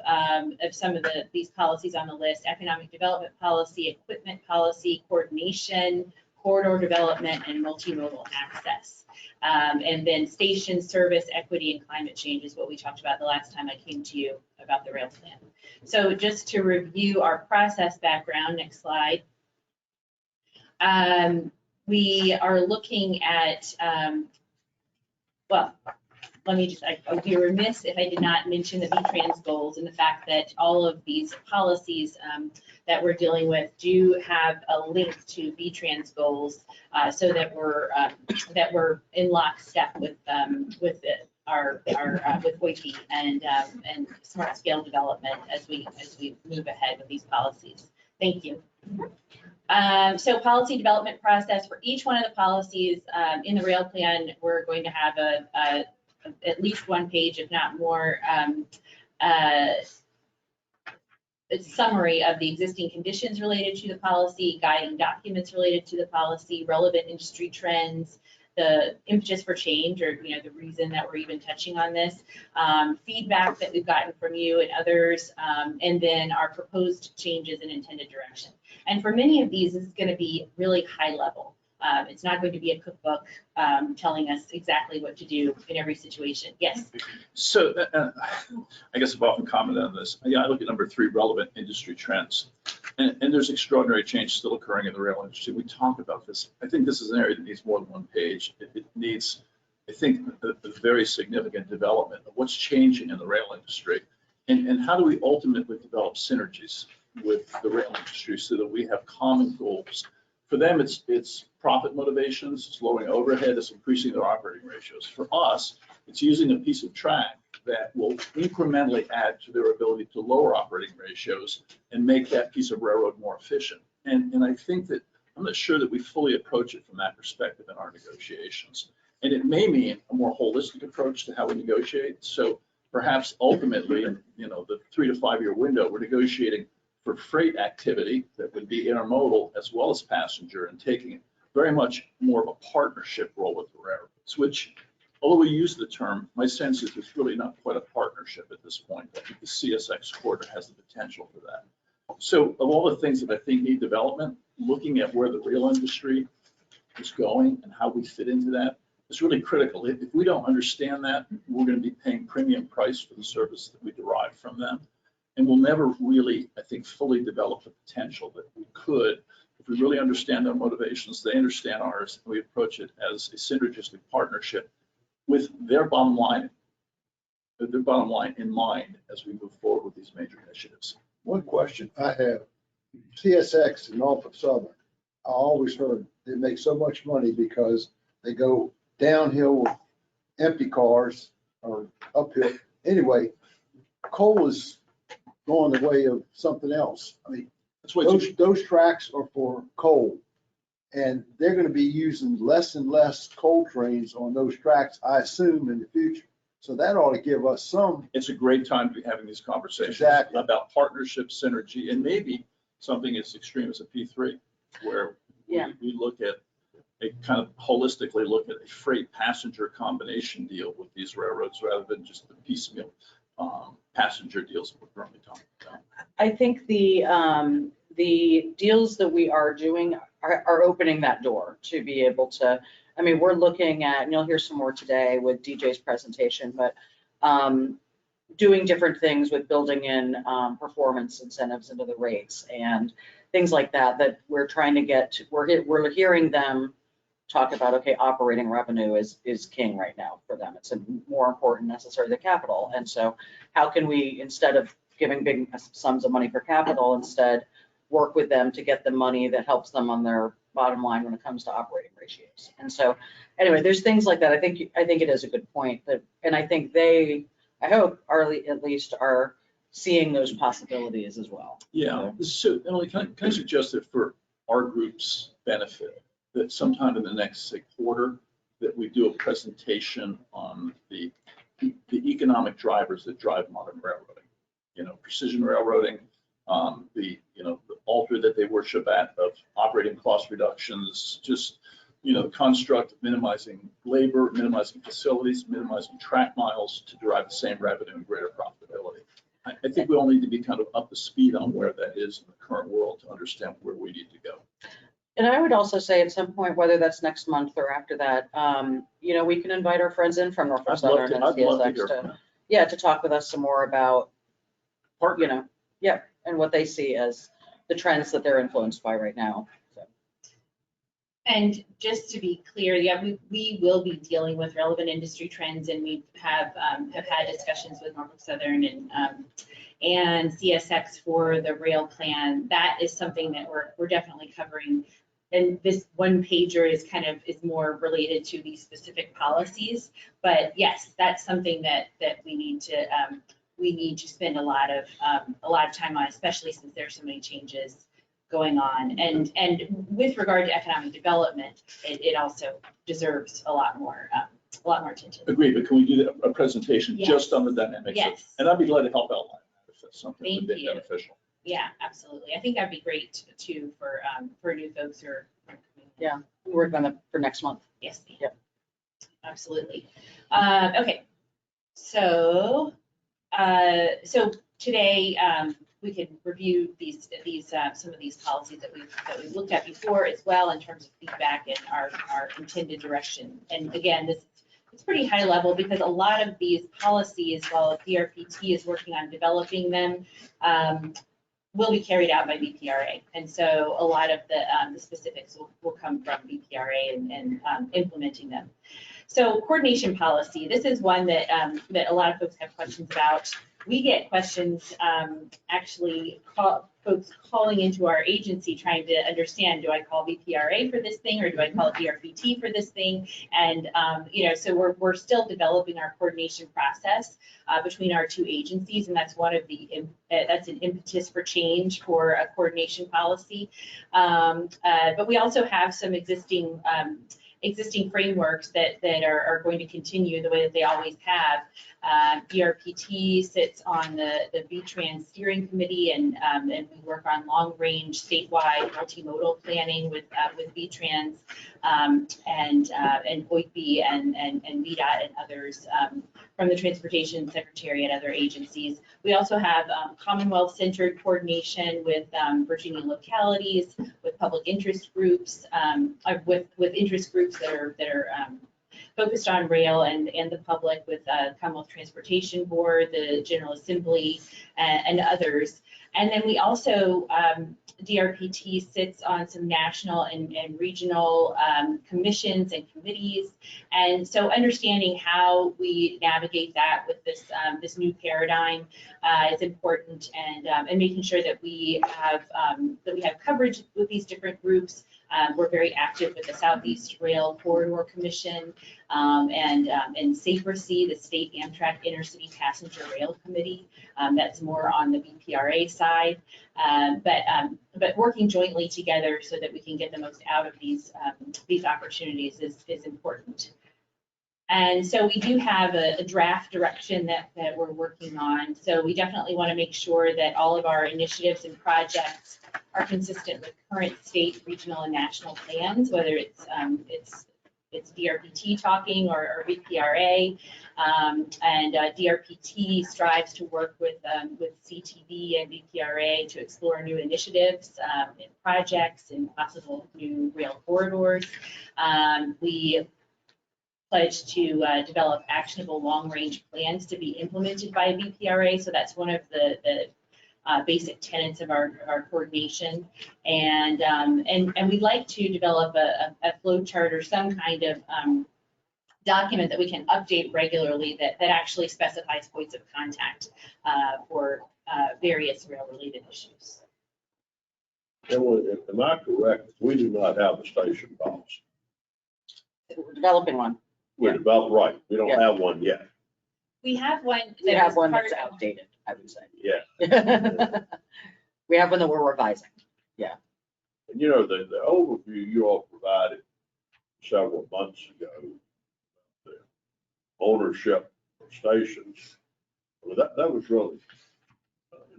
some of these policies on the list: economic development policy, equipment policy, coordination, corridor development, and multimodal access. And then station service, equity, and climate change is what we talked about the last time I came to you about the rail plan. So just to review our process background, next slide. We are looking at, well, let me just, I would be remiss if I did not mention the VTrans goals and the fact that all of these policies that we're dealing with do have a link to VTrans goals, so that we're in lockstep with WICI and smart scale development as we move ahead with these policies. Thank you. So policy development process for each one of the policies in the rail plan, we're going to have at least one page, if not more, a summary of the existing conditions related to the policy, guiding documents related to the policy, relevant industry trends, the impetus for change, or the reason that we're even touching on this, feedback that we've gotten from you and others, and then our proposed changes and intended direction. And for many of these, this is going to be really high level. It's not going to be a cookbook telling us exactly what to do in every situation. Yes? So I guess I've often commented on this. Yeah, I look at number 3, relevant industry trends. And there's extraordinary change still occurring in the rail industry. We talk about this. I think this is an area that needs more than one page. It needs, I think, a very significant development of what's changing in the rail industry. And how do we ultimately develop synergies with the rail industry so that we have common goals? For them, it's profit motivations, it's lowering overhead, it's increasing their operating ratios. For us, it's using a piece of track that will incrementally add to their ability to lower operating ratios and make that piece of railroad more efficient. And I think that, I'm not sure that we fully approach it from that perspective in our negotiations. And it may mean a more holistic approach to how we negotiate. So perhaps ultimately, in the 3 to 5 year window, we're negotiating for freight activity that would be intermodal as well as passenger, and taking very much more of a partnership role with the railroads, which, although we use the term, my sense is it's really not quite a partnership at this point. I think the CSX corridor has the potential for that. So of all the things that I think need development, looking at where the rail industry is going and how we fit into that is really critical. If we don't understand that, we're going to be paying premium price for the service that we derive from them. And we'll never really, I think, fully develop the potential that we could if we really understand their motivations, they understand ours, and we approach it as a synergistic partnership with their bottom line in mind as we move forward with these major initiatives. One question I have, CSX and Norfolk Southern, I always heard they make so much money because they go downhill with empty cars or uphill. Anyway, coal is going the way of something else. I mean, That's what those tracks are for coal, and they're going to be using less and less coal trains on those tracks, I assume, in the future. So that ought to give us some. It's a great time to be having these conversations Exactly. about partnership, synergy, and maybe something as extreme as a P3, where we look at a kind of holistically look at a freight passenger combination deal with these railroads rather than just the piecemeal passenger deals that we're currently talking about. I think the the deals that we are doing are opening that door to be able to, I mean, we're looking at, and you'll hear some more today with DJ's presentation, but doing different things with building in performance incentives into the rates and things like that, that we're trying to get to, we're hearing them talk about, okay, operating revenue is king right now for them. It's more important necessarily than capital. And so how can we, instead of giving big sums of money for capital, instead work with them to get the money that helps them on their bottom line when it comes to operating ratios. And so anyway, there's things like that. I think it is a good point that, and I think I hope at least are seeing those possibilities as well. Yeah, so Emily, can I suggest that for our group's benefit, that sometime in the next, say, quarter, that we do a presentation on the economic drivers that drive modern railroading. Precision railroading, the altar that they worship at of operating cost reductions, just, the construct of minimizing labor, minimizing facilities, minimizing track miles to derive the same revenue and greater profitability. I think we all need to be kind of up to speed on where that is in the current world to understand where we need to go. And I would also say at some point, whether that's next month or after that, we can invite our friends in from Norfolk Southern and CSX to talk with us some more about, and what they see as the trends that they're influenced by right now. So. And just to be clear, we will be dealing with relevant industry trends, and we have had discussions with Norfolk Southern and CSX for the rail plan. That is something that we're definitely covering. And this one pager is more related to these specific policies. But yes, that's something that we need to spend a lot of time on, especially since there's so many changes going on. And with regard to economic development, it also deserves a lot more attention. Agreed, but can we do a presentation just on the dynamics? Yes. And I'd be glad to help outline that if that's something that would be beneficial. Yeah, absolutely. I think that'd be great too for new folks who are coming. Yeah, we work on that for next month. Yes. Yep. Absolutely. Okay. So today we can review these some of these policies that we've looked at before as well in terms of feedback and our intended direction. And again, it's pretty high level because a lot of these policies, while DRPT is working on developing them, will be carried out by BPRA. And so a lot of the specifics will come from BPRA and implementing them. So coordination policy, this is one that a lot of folks have questions about. We get questions, folks calling into our agency trying to understand, do I call BPRA for this thing or do I call DRPT for this thing? And, so we're still developing our coordination process between our two agencies, and that's one of that's an impetus for change for a coordination policy. But we also have some existing frameworks that are going to continue the way that they always have. DRPT sits on the VTrans steering committee, and we work on long-range statewide multimodal planning with VTrans and OICB and VDOT and others from the Transportation Secretary and other agencies. We also have Commonwealth-centered coordination with Virginia localities, with public interest groups, with interest groups that are focused on rail and the public, with Commonwealth Transportation Board, the General Assembly, and others. And then we also, DRPT sits on some national and regional commissions and committees. And so understanding how we navigate that with this new paradigm is important, and making sure that we have coverage with these different groups. We're very active with the Southeast Rail Corridor Commission and SAFRC, the State Amtrak Intercity Passenger Rail Committee. That's more on the BPRA side, but working jointly together so that we can get the most out of these opportunities is important. And so we do have a draft direction that we're working on. So we definitely want to make sure that all of our initiatives and projects are consistent with current state, regional, and national plans, whether it's it's DRPT talking or VPRA. And DRPT strives to work with CTB and VPRA to explore new initiatives and projects and possible new rail corridors. We pledged to develop actionable long-range plans to be implemented by VPRA. So that's one of the basic tenets of our coordination. And we'd like to develop a flow chart or some kind of document that we can update regularly that actually specifies points of contact for various rail-related issues. And am I correct? We do not have a station policy. We're developing one. We're developed, right. We don't have one yet. We have one. We have one part that's of- outdated, I would say. Yeah. We have one that we're revising. And you know, the overview you all provided several months ago, the ownership of stations, well, that was really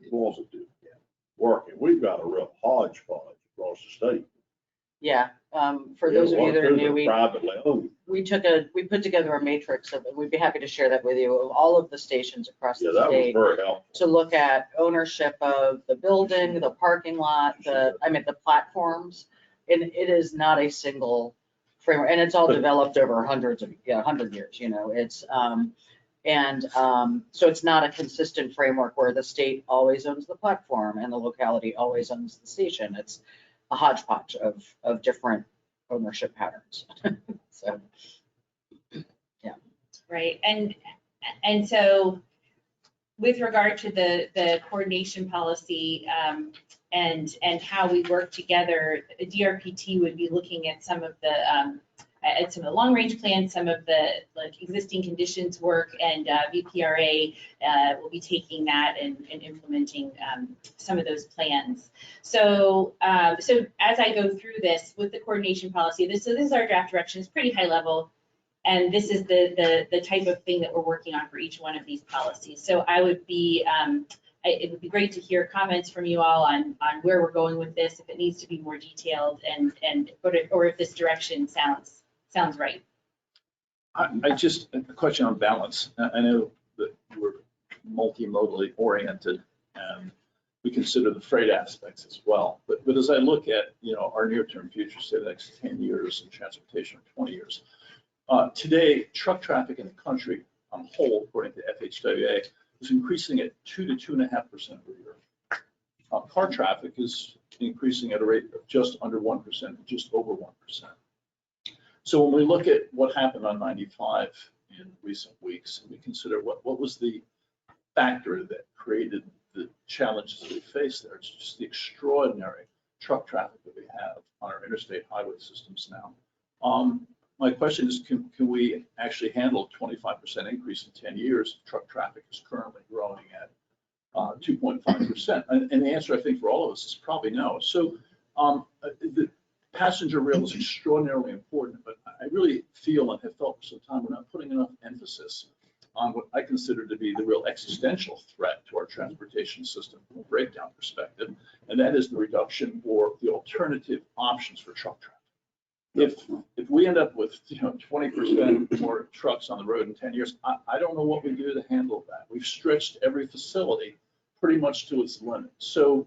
informative work. And we've got a real hodgepodge across the state. Yeah, for those of you that are new, Privately owned. we put together a matrix of, we'd be happy to share that with you, of all of the stations across Yeah, the that was state very helpful. to look at ownership of the building, the parking lot, the platforms. And it is not a single framework, and it's all developed over 100 years, you know, it's, so it's not a consistent framework where the state always owns the platform and the locality always owns the station. It's a hodgepodge of different ownership patterns. So, yeah. Right, and so with regard to the coordination policy and how we work together, the DRPT would be looking at some of the long range plans, some of the like existing conditions work, and VPRA will be taking that and implementing some of those plans. So as I go through this with the coordination policy, this is our draft direction. It's pretty high level, and this is the type of thing that we're working on for each one of these policies. So I would be it would be great to hear comments from you all on where we're going with this, if it needs to be more detailed, or if this direction sounds right. I just, a question on balance. I know that we're multimodally oriented and we consider the freight aspects as well. But as I look at, you know, our near-term future, say the next 10 years and transportation for 20 years, today, truck traffic in the country on the whole, according to FHWA, is increasing at 2 to 2.5% per year. Car traffic is increasing at a rate of just under 1%, just over 1%. So when we look at what happened on 95 in recent weeks, and we consider what was the factor that created the challenges that we face there, it's just the extraordinary truck traffic that we have on our interstate highway systems now. My question is, can we actually handle a 25% increase in 10 years? Truck traffic is currently growing at 2.5%. And the answer, I think, for all of us is probably no. So the passenger rail is extraordinarily important, but I really feel and have felt for some time we're not putting enough emphasis on what I consider to be the real existential threat to our transportation system from a breakdown perspective, and that is the reduction or the alternative options for truck traffic. If we end up with 20% more trucks on the road in 10 years, I don't know what we do to handle that. We've stretched every facility pretty much to its limit. So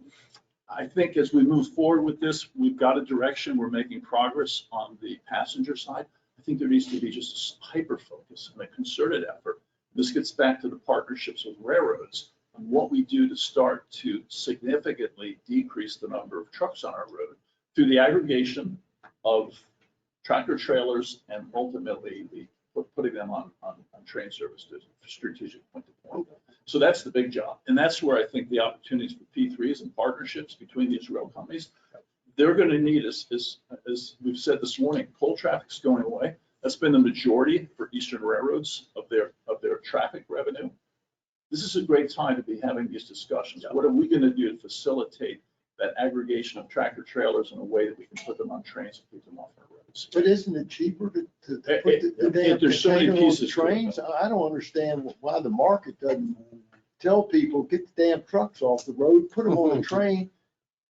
I think as we move forward with this, we've got a direction, we're making progress on the passenger side. I think there needs to be just a hyper focus and a concerted effort. This gets back to the partnerships with railroads and what we do to start to significantly decrease the number of trucks on our road through the aggregation of tractor trailers and ultimately putting them on train service to strategic point to point. So that's the big job. And that's where I think the opportunities for P3s and partnerships between these rail companies, they're going to need, as we've said this morning, coal traffic's going away. That's been the majority for Eastern railroads of their traffic revenue. This is a great time to be having these discussions. What are we going to do to facilitate that aggregation of tractor trailers in a way that we can put them on trains and keep them off our roads? But isn't it cheaper to put the damn There's so many container on the pieces to it, trains? I don't understand why the market doesn't tell people, get the damn trucks off the road, put them on a train,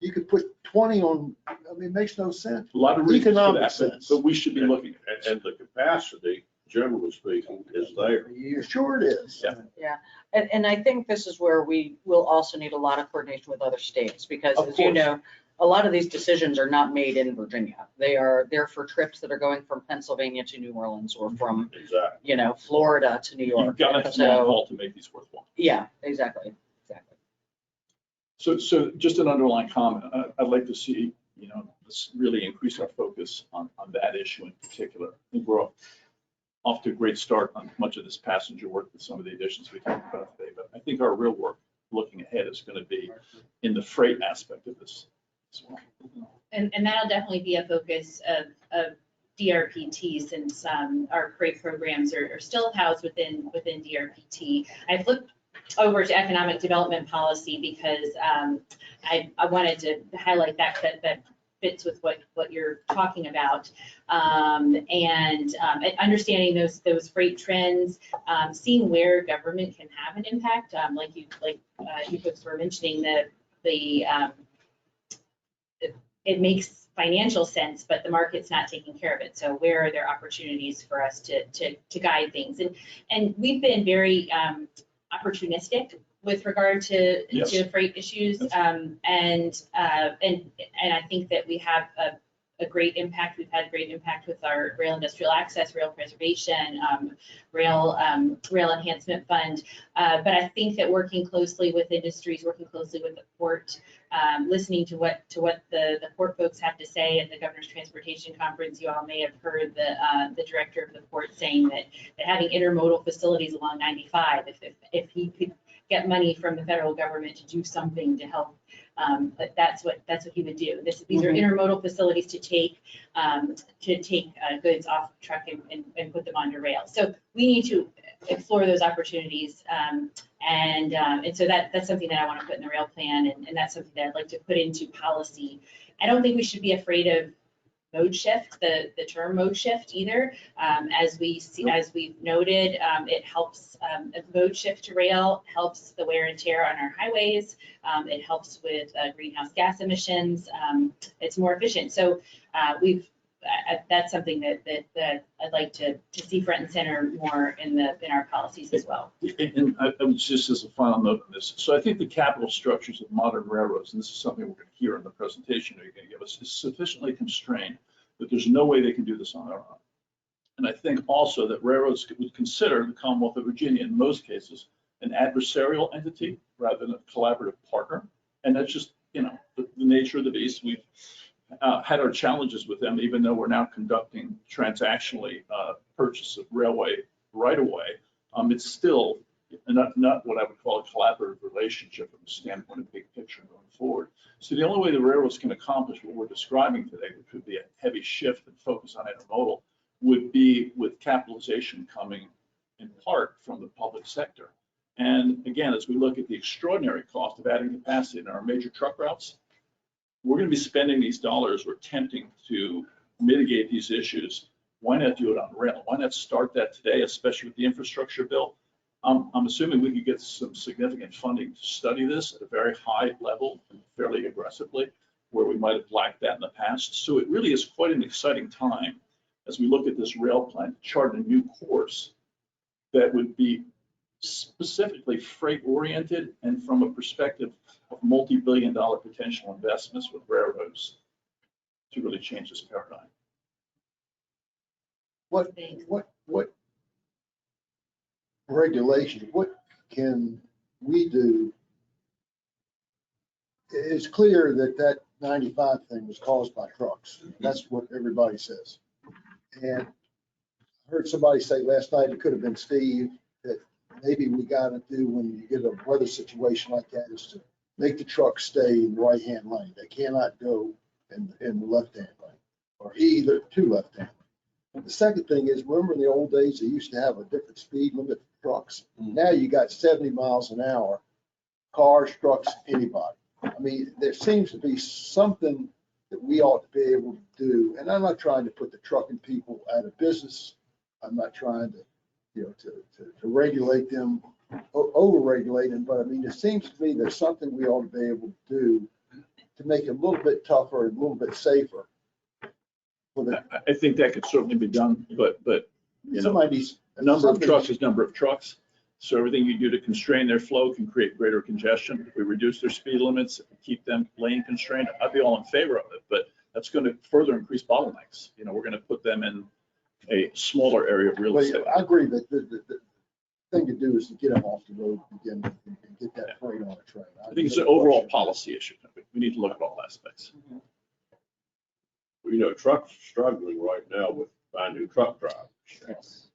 You could put 20 on, I mean, it makes no sense. A lot of reasons for Economic that, sense. but we should be looking at it. And the capacity, generally speaking, is there. You're sure it is. Yeah. And I think this is where we will also need a lot of coordination with other states, because Of as you course. know, a lot of these decisions are not made in Virginia. They're for trips that are going from Pennsylvania to New Orleans or from, Exactly. Florida to New York. You've got to have long So, haul to make these worthwhile. yeah, exactly. So just an underlying comment, I'd like to see, let's really increase our focus on that issue in particular. I think we're off to a great start on much of this passenger work with some of the additions we talked about today, but I think our real work looking ahead is going to be in the freight aspect of this as well. And that'll definitely be a focus of DRPT, since our freight programs are still housed within DRPT. I've looked over to economic development policy because I wanted to highlight that fits with what you're talking about. And understanding those freight trends, seeing where government can have an impact, like you folks were mentioning, it makes financial sense, but the market's not taking care of it. So where are there opportunities for us to guide things? And we've been very opportunistic with regard to freight issues. And I think that we have a great impact. We've had great impact with our rail industrial access, rail preservation, rail enhancement fund. But I think that working closely with industries, working closely with the port, listening to what the port folks have to say at the Governor's Transportation Conference, you all may have heard the director of the port saying that having intermodal facilities along 95, if he could get money from the federal government to do something to help, but that's what he would do. These are intermodal facilities to take goods off the truck and put them onto rail. So we need to explore those opportunities, and so that's something that I want to put in the rail plan, and that's something that I'd like to put into policy. I don't think we should be afraid of mode shift, the term mode shift either. As we've noted, it helps, mode shift to rail helps the wear and tear on our highways. It helps with greenhouse gas emissions. It's more efficient. So that's something that I'd like to see front and center more in our policies as well. And I was just as a final note on this. So I think the capital structures of modern railroads, and this is something we're going to hear in the presentation you're going to give us, is sufficiently constrained that there's no way they can do this on their own. And I think also that railroads would consider the Commonwealth of Virginia in most cases an adversarial entity rather than a collaborative partner. And that's just, the nature of the beast. We've had our challenges with them, even though we're now conducting transactionally purchase of railway right away. It's still not what I would call a collaborative relationship from the standpoint of big picture going forward. So the only way the railroads can accomplish what we're describing today, which would be a heavy shift and focus on intermodal, would be with capitalization coming in part from the public sector. And again, as we look at the extraordinary cost of adding capacity in our major truck routes, we're going to be spending these dollars. We're attempting to mitigate these issues. Why not do it on rail? Why not start that today, especially with the infrastructure bill? I'm assuming we could get some significant funding to study this at a very high level and fairly aggressively, where we might have lacked that in the past. So it really is quite an exciting time as we look at this rail plan to chart a new course that would be specifically freight oriented and from a perspective of multi-billion-dollar potential investments with railroads to really change this paradigm. What regulation, what can we do? It's clear that 95 thing was caused by trucks. That's what everybody says. And I heard somebody say last night, it could have been Steve, that maybe we got to do when you get a weather situation like that is to make the trucks stay in the right-hand lane. They cannot go in the left-hand lane, or either two left-hand. The second thing is, remember in the old days, they used to have a different speed limit for trucks. Now you got 70 miles an hour, cars, trucks, anybody. I mean, there seems to be something that we ought to be able to do. And I'm not trying to put the trucking people out of business. I'm not trying to, to regulate them, over-regulate them. But I mean, it seems to me there's something we ought to be able to do to make it a little bit tougher and a little bit safer. For the, I think that could certainly be done, but, you know, somebody needs. number of trucks is number of trucks. So everything you do to constrain their flow can create greater congestion. If we reduce their speed limits, keep them lane constrained, I'd be all in favor of it, but that's going to further increase bottlenecks. You know, we're going to put them in a smaller area of real Well, estate. I agree that the thing to do is to get them off the road and begin and get that freight on a train. I think it's an overall policy issue. We need to look at all aspects. You know, trucks are struggling right now with finding truck drivers. Yes.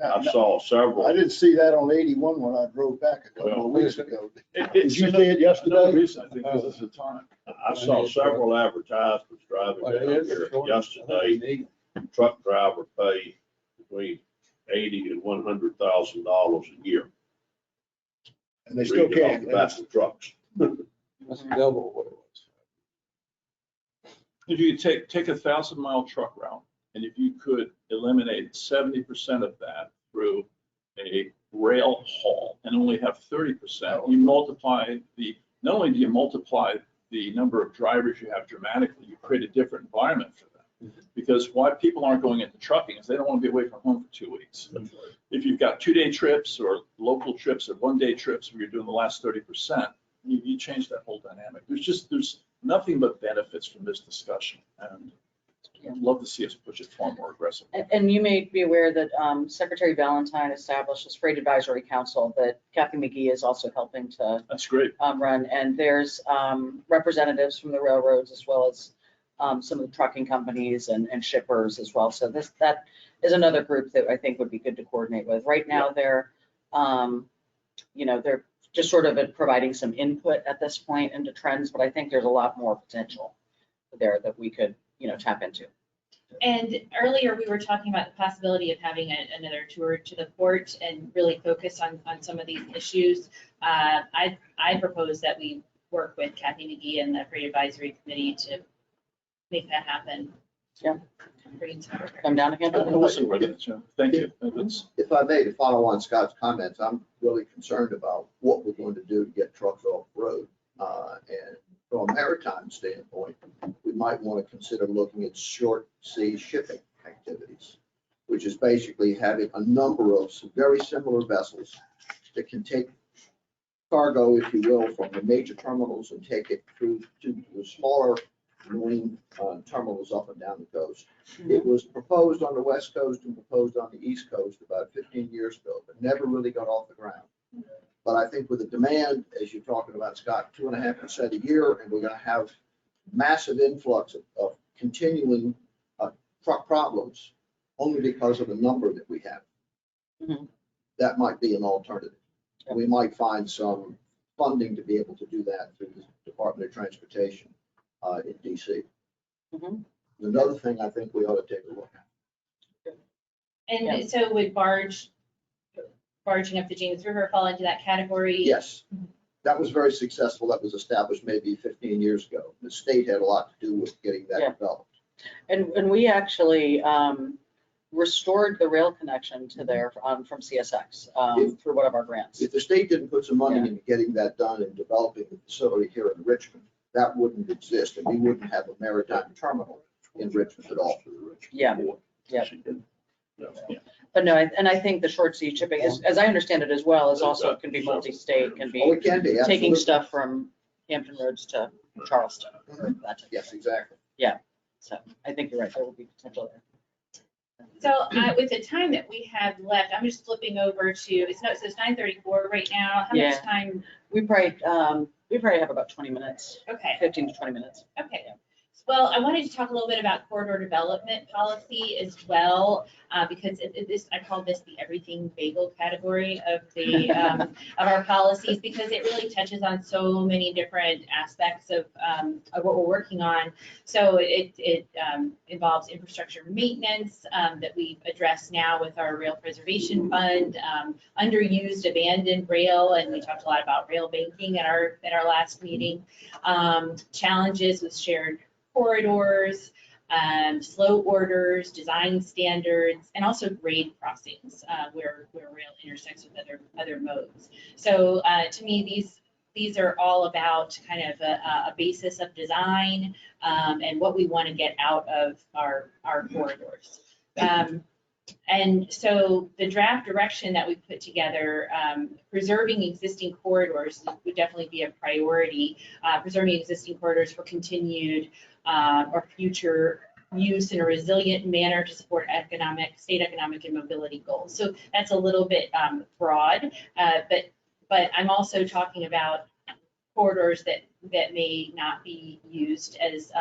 I saw several. I didn't see that on 81 when I drove back a couple of weeks ago. It's Did you see it another yesterday? reason, I think, because it's the time. I saw several advertisements driving down here yesterday. Truck driver pay between $80,000 and $100,000 a year. And they still Reading off can't. the back of trucks. That's double what it was. If you take a 1,000-mile truck route, and if you could eliminate 70% of that through a rail haul and only have 30%, you multiply not only do you multiply the number of drivers you have dramatically, you create a different environment for them. Because why people aren't going into trucking is they don't want to be away from home for 2 weeks. If you've got 2-day trips or local trips or 1-day trips where you're doing the last 30%, you change that whole dynamic. There's nothing but benefits from this discussion, and I'd love to see us push it far more aggressively. And you may be aware that Secretary Valentine established a freight advisory council that Kathy McGee is also helping to That's great. run. And there's representatives from the railroads as well as some of the trucking companies and shippers as well. So that is another group that I think would be good to coordinate with. Right now, they're just sort of providing some input at this point into trends, but I think there's a lot more potential there that we could, tap into. And earlier, we were talking about the possibility of having another tour to the port and really focus on some of these issues. I propose that we work with Kathy McGee and the Freight Advisory Committee to make that happen. Yeah. Bring some more. Come down again. Thank you. That's- If I may, to follow on Scott's comments, I'm really concerned about what we're going to do to get trucks off the road. And from a maritime standpoint, we might want to consider looking at short sea shipping activities, which is basically having a number of very similar vessels that can take cargo, if you will, from the major terminals and take it through to the smaller marine terminals up and down the coast. It was proposed on the West Coast and proposed on the East Coast about 15 years ago, but never really got off the ground. But I think with the demand, as you're talking about, Scott, 2.5% a year, and we're going to have massive influx of continuing truck problems only because of the number that we have. That might be an alternative. We might find some funding to be able to do that through the Department of Transportation in DC. Another thing I think we ought to take a look at. And so would barging up the James River fall into that category? Yes, that was very successful. That was established maybe 15 years ago. The state had a lot to do with getting that developed. And we actually restored the rail connection to there from CSX through one of our grants. If the state didn't put some money into getting that done and developing the facility here in Richmond, that wouldn't exist, and we wouldn't have a maritime terminal in Richmond at all. Yeah. But no, and I think the short sea shipping, as I understand it as well, is also can be multi-state, can Oh, it be can be, taking absolutely. stuff from Hampton Roads to Charleston. That type of Yes, thing. exactly. So I think you're right, there will be potential there. So with the time that we have left, I'm just flipping over to, it says 9:34 right now. How much time? We probably have about 20 minutes, Okay. 15 to 20 minutes. Okay. Well, I wanted to talk a little bit about corridor development policy as well, because I call this the everything bagel category of the of our policies, because it really touches on so many different aspects of what we're working on. So it involves infrastructure maintenance that we've addressed now with our rail preservation fund, underused abandoned rail, and we talked a lot about rail banking at our last meeting, challenges with shared corridors, slow orders, design standards, and also grade crossings where rail intersects with other modes. So to me, these are all about kind of a basis of design and what we want to get out of our corridors. And so the draft direction that we put together, preserving existing corridors would definitely be a priority. Preserving existing corridors for continued or future use in a resilient manner to support state economic and mobility goals. So that's a little bit broad, but I'm also talking about corridors that may not be used as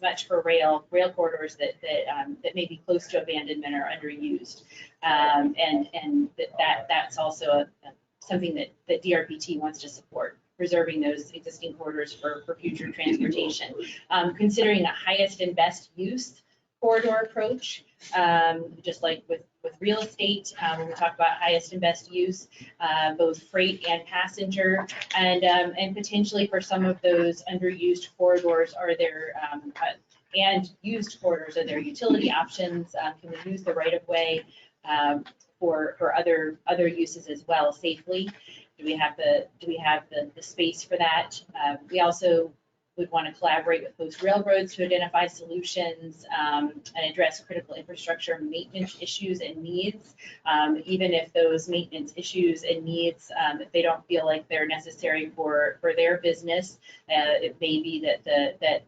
much for rail corridors that may be close to abandonment or underused, and that's also something that DRPT wants to support, preserving those existing corridors for future transportation. Considering a highest and best use corridor approach, just like with real estate, when we talk about highest and best use, both freight and passenger, and potentially for some of those underused corridors are there, and used corridors are there utility options? Can we use the right of way for other uses as well safely? Do we have the space for that? We also would want to collaborate with host railroads to identify solutions and address critical infrastructure maintenance issues and needs. Even if those maintenance issues and needs, if they don't feel like they're necessary for their business, it may be that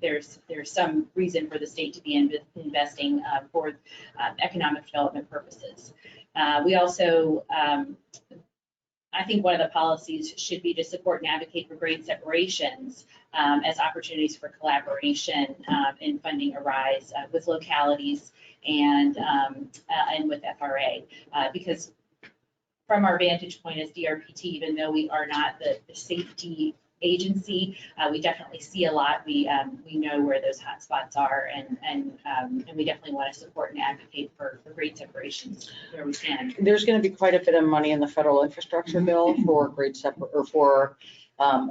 there's some reason for the state to be investing for economic development purposes. We also, I think one of the policies should be to support and advocate for grade separations as opportunities for collaboration and funding arise with localities and with FRA. Because from our vantage point as DRPT, even though we are not the safety agency, we definitely see a lot. We know where those hot spots are, and we definitely want to support and advocate for grade separations where we can. There's going to be quite a bit of money in the federal infrastructure bill for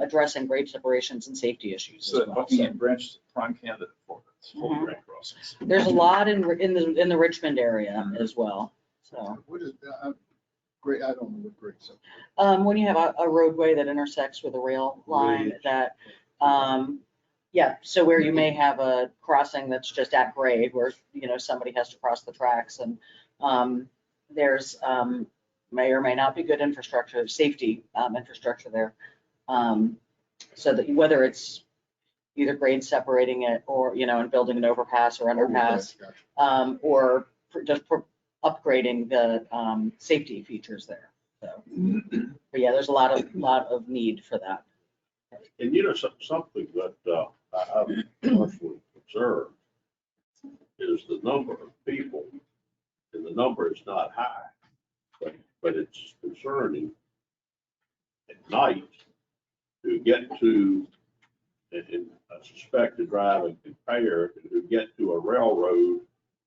addressing grade separations and safety issues. So as well. Buckingham Branch is a prime candidate for this whole Mhm. grade crossings. There's a lot in the Richmond area as well. So What is, great, I don't know what grade so. when you have a roadway that intersects with a rail line, that yeah, so where you may have a crossing that's just at grade, where somebody has to cross the tracks, and there's may or may not be good infrastructure, safety infrastructure there, so that whether it's either grade separating it or and building an overpass or underpass, or just upgrading the safety features there. So, but yeah, there's a lot of need for that. And something that I've personally observed is the number of people, and the number is not high, but it's concerning at night to get to, and I suspect the driving impaired, to get to a railroad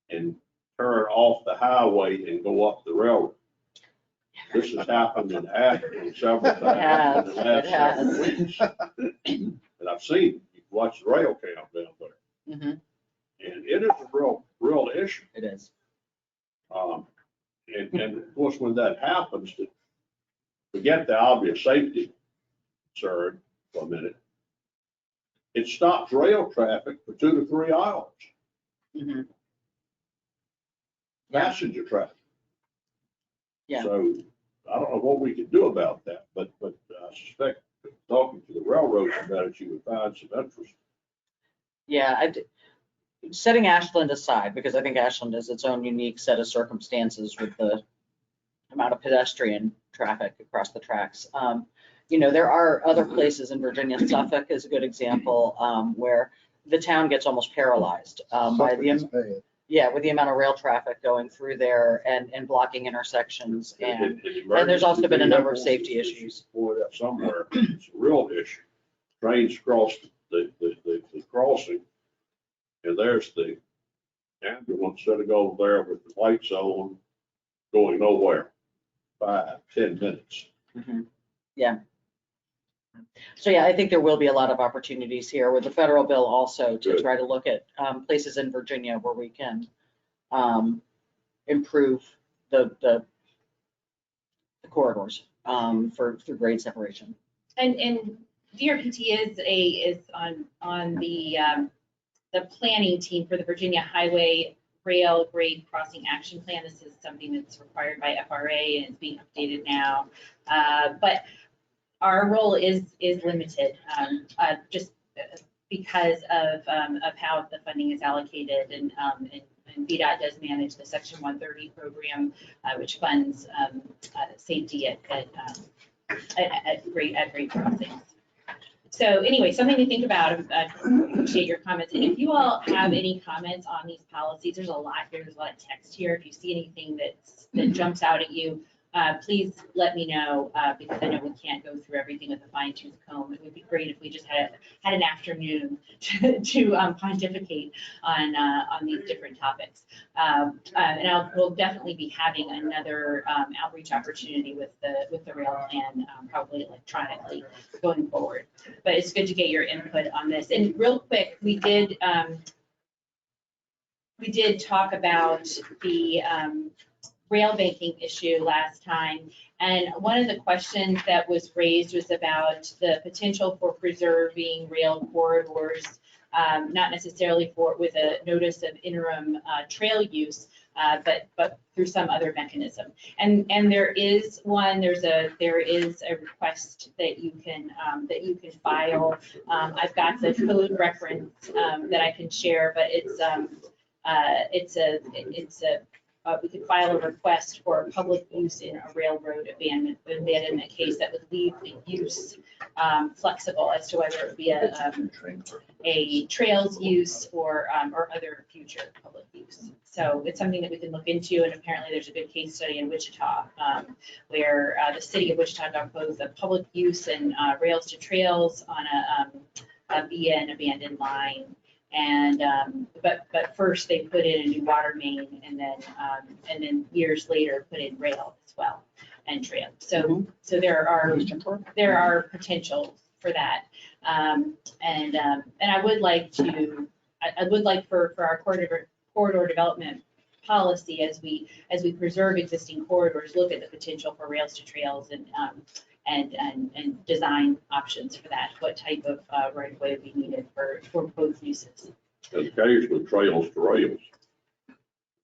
and turn off the highway and go up the railroad. This has happened in Ashland several times in the last several weeks. And I've seen, you watch the rail cam down there. Mhm. And it is a real issue. It is. And of course, when that happens, to forget the obvious safety concern for a minute, it stops rail traffic for 2 to 3 hours, Mhm. passenger traffic. Yeah. So I don't know what we could do about that, but I suspect talking to the railroads about it, you would find some interest. Yeah, setting Ashland aside, because I think Ashland has its own unique set of circumstances with the amount of pedestrian traffic across the tracks. There are other places in Virginia. Suffolk is a good example, where the town gets almost paralyzed by with the amount of rail traffic going through there and blocking intersections. And there's also been a number of safety issues. Boy, that somewhere, it's a real issue. Trains cross the crossing, and there's the ambulance that go there with the lights on, going nowhere, 5-10 minutes. Mhm. Yeah. So yeah, I think there will be a lot of opportunities here with the federal bill also to Good. try to look at places in Virginia where we can improve the corridors through grade separation. And DRPT is on the planning team for the Virginia Highway Rail Grade Crossing Action Plan. This is something that's required by FRA and it's being updated now. But our role is limited, just because of how the funding is allocated, and VDOT does manage the Section 130 program, which funds safety at grade crossings. So anyway, something to think about. Appreciate your comments. And if you all have any comments on these policies, there's a lot here. There's a lot of text here. If you see anything that jumps out at you, please let me know, because I know we can't go through everything with a fine tooth comb. It would be great if we just had an afternoon to pontificate on these different topics. And we'll definitely be having another outreach opportunity with the rail plan, probably electronically going forward. But it's good to get your input on this. And real quick, we did talk about the rail banking issue last time. And one of the questions that was raised was about the potential for preserving rail corridors, not necessarily with a notice of interim trail use, but through some other mechanism. And there is a request that you can file. I've got the code reference that I can share, but we could file a request for public use in a railroad abandonment case that would leave the use flexible as to whether it would be a trails use or other future public use. So it's something that we can look into, and apparently there's a good case study in Wichita where the city of Wichita got both a public use and rails to trails on via an abandoned line. And but first they put in a new water main, and then years later put in rail as well and trail. So so there are potentials for that. And I would like for our corridor development policy, as we preserve existing corridors, look at the potential for rails to trails and design options for that. What type of right of way would be needed for both uses? In the case with trails to rails,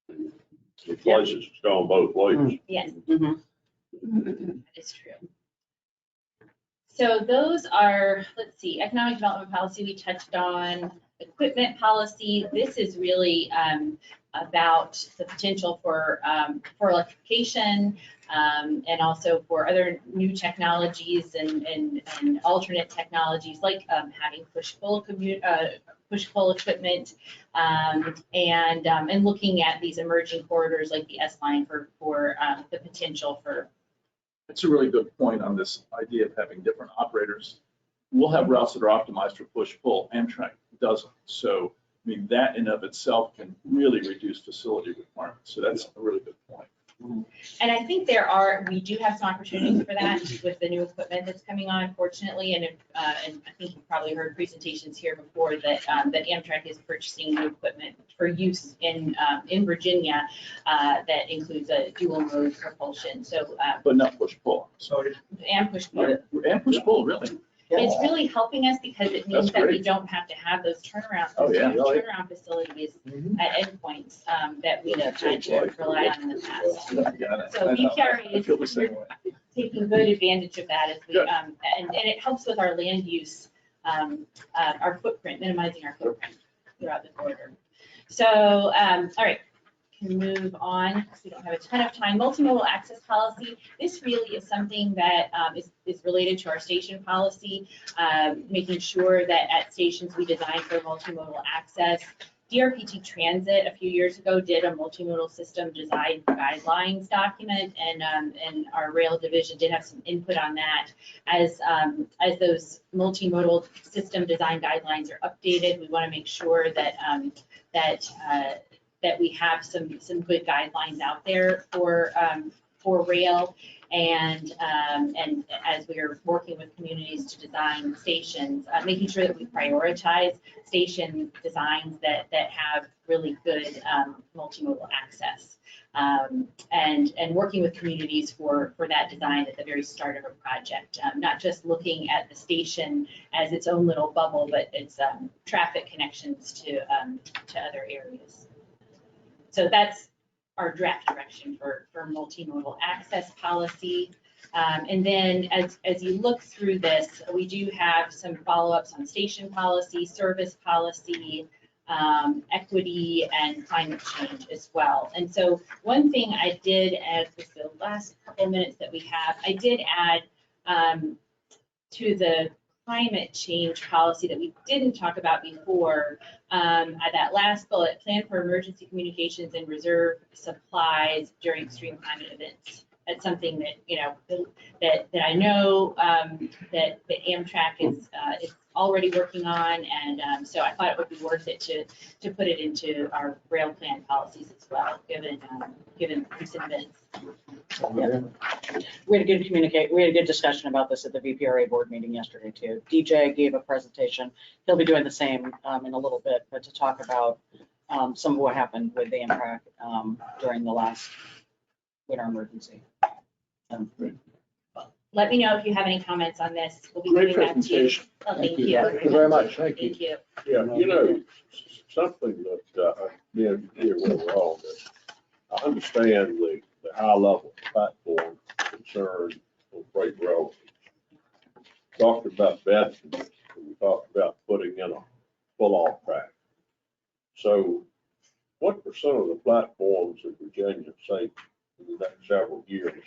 the places it's gone both ways. Yes, that is true. So those are, let's see, economic development policy we touched on, equipment policy. This is really about the potential for electrification, and also for other new technologies and alternate technologies, like having push-pull equipment, and looking at these emerging corridors like the S-line for the potential for. That's a really good point on this idea of having different operators. We'll have routes that are optimized for push-pull. Amtrak doesn't. So, I mean, that in of itself can really reduce facility requirements. So that's a really good point. And I think we do have some opportunities for that with the new equipment that's coming on, fortunately. And I think you've probably heard presentations here before that Amtrak is purchasing new equipment for use in Virginia that includes a dual mode propulsion. So, but not push-pull. Sorry. And push-pull. And push-pull, really. It's really helping us because it means that we don't have to have those turnaround facilities at endpoints that we have had to rely on in the past. So VPRA is taking good advantage of that as we and it helps with our land use, our footprint, minimizing our footprint throughout the corridor. So all right. Can move on because we don't have a ton of time. Multimodal access policy. This really is something that is related to our station policy, making sure that at stations we design for multimodal access. DRPT Transit a few years ago did a multimodal system design guidelines document, and our rail division did have some input on that. As those multimodal system design guidelines are updated, we want to make sure that that we have some good guidelines out there for rail, and as we are working with communities to design stations, making sure that we prioritize station designs that have really good multimodal access. and working with communities for that design at the very start of a project, not just looking at the station as its own little bubble, but its traffic connections to other areas. So that's our draft direction for multimodal access policy. And then as you look through this, we do have some follow-ups on station policy, service policy, equity, and climate change as well. And so one thing I did add with the last couple minutes that we have, I did add to the climate change policy that we didn't talk about before, that last bullet, plan for emergency communications and reserve supplies during extreme climate events. That's something that, you know, that I know that the Amtrak is already working on, and so I thought it would be worth it to put it into our rail plan policies as well, given recent events. Yeah. We had a good discussion about this at the VPRA board meeting yesterday too. DJ gave a presentation. He'll be doing the same in a little bit, but to talk about some of what happened with the Amtrak during the last winter emergency. Let me know if you have any comments on this. We'll be Great coming back to you. presentation. Oh, thank you. Thank you very much. Thank you. Thank you. Yeah, you know, something that, being here where we're all, I understand the high level platform concern on freight railroads. Talked about Bedford, and we talked about putting in a pull-off track. So what percent of the platforms in Virginia, say, in the next several years,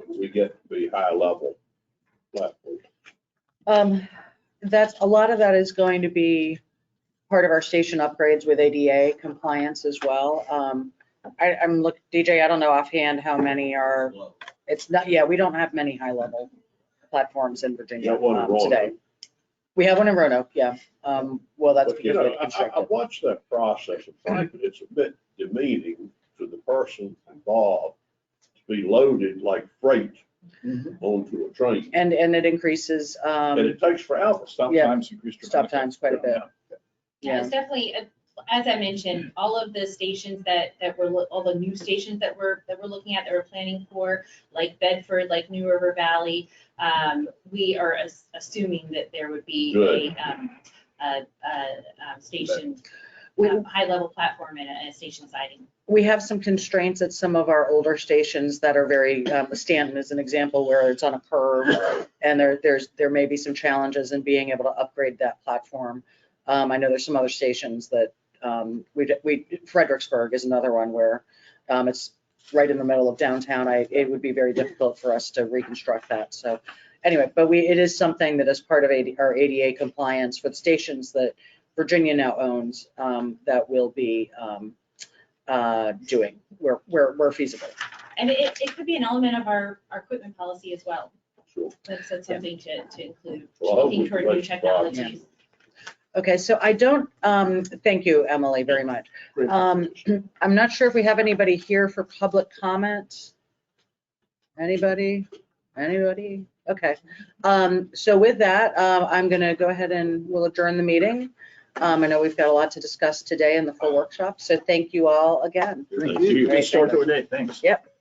will we get to be high level platforms? That's a lot of that is going to be part of our station upgrades with ADA compliance as well. I'm looking, DJ, I don't know offhand how many are, it's not, yeah, we don't have many high level platforms in Virginia Got one in Roanoke. today. We have one in Roanoke, yeah. Well, that's But, you because know, we I constructed. watched that process, and frankly, it's a bit demeaning to the person involved to be loaded like freight onto a train. And it increases, And it takes forever. Stop Yeah. times increased. stop times quite a bit. Yeah, it's Yeah, definitely, as I mentioned, all of the stations that were, all the new stations that we're looking at, that we're planning for, like Bedford, like New River Valley, we are assuming that there would be a station, high level platform and a station siding. we have some constraints at some of our older stations that are very, Stanton is an example where it's on a curve, and there may be some challenges in being able to upgrade that platform. I know there's some other stations that Fredericksburg is another one where it's right in the middle of downtown. It would be very difficult for us to reconstruct that. So anyway, but it is something that is part of our ADA compliance for the stations that Virginia now owns, that we'll be doing where feasible. And it could be an element of our equipment policy as well. Sure. That's something to include, Well, looking toward new technologies. Okay, so I don't, thank you, Emily, very much. Great I'm not sure if we have anybody here for public comment. Anybody? Okay. So with that, I'm gonna go ahead and we'll adjourn the meeting. I know we've got a lot to discuss today in the full workshop, so thank you all again. Thank You you. can start the day, thanks. Yep.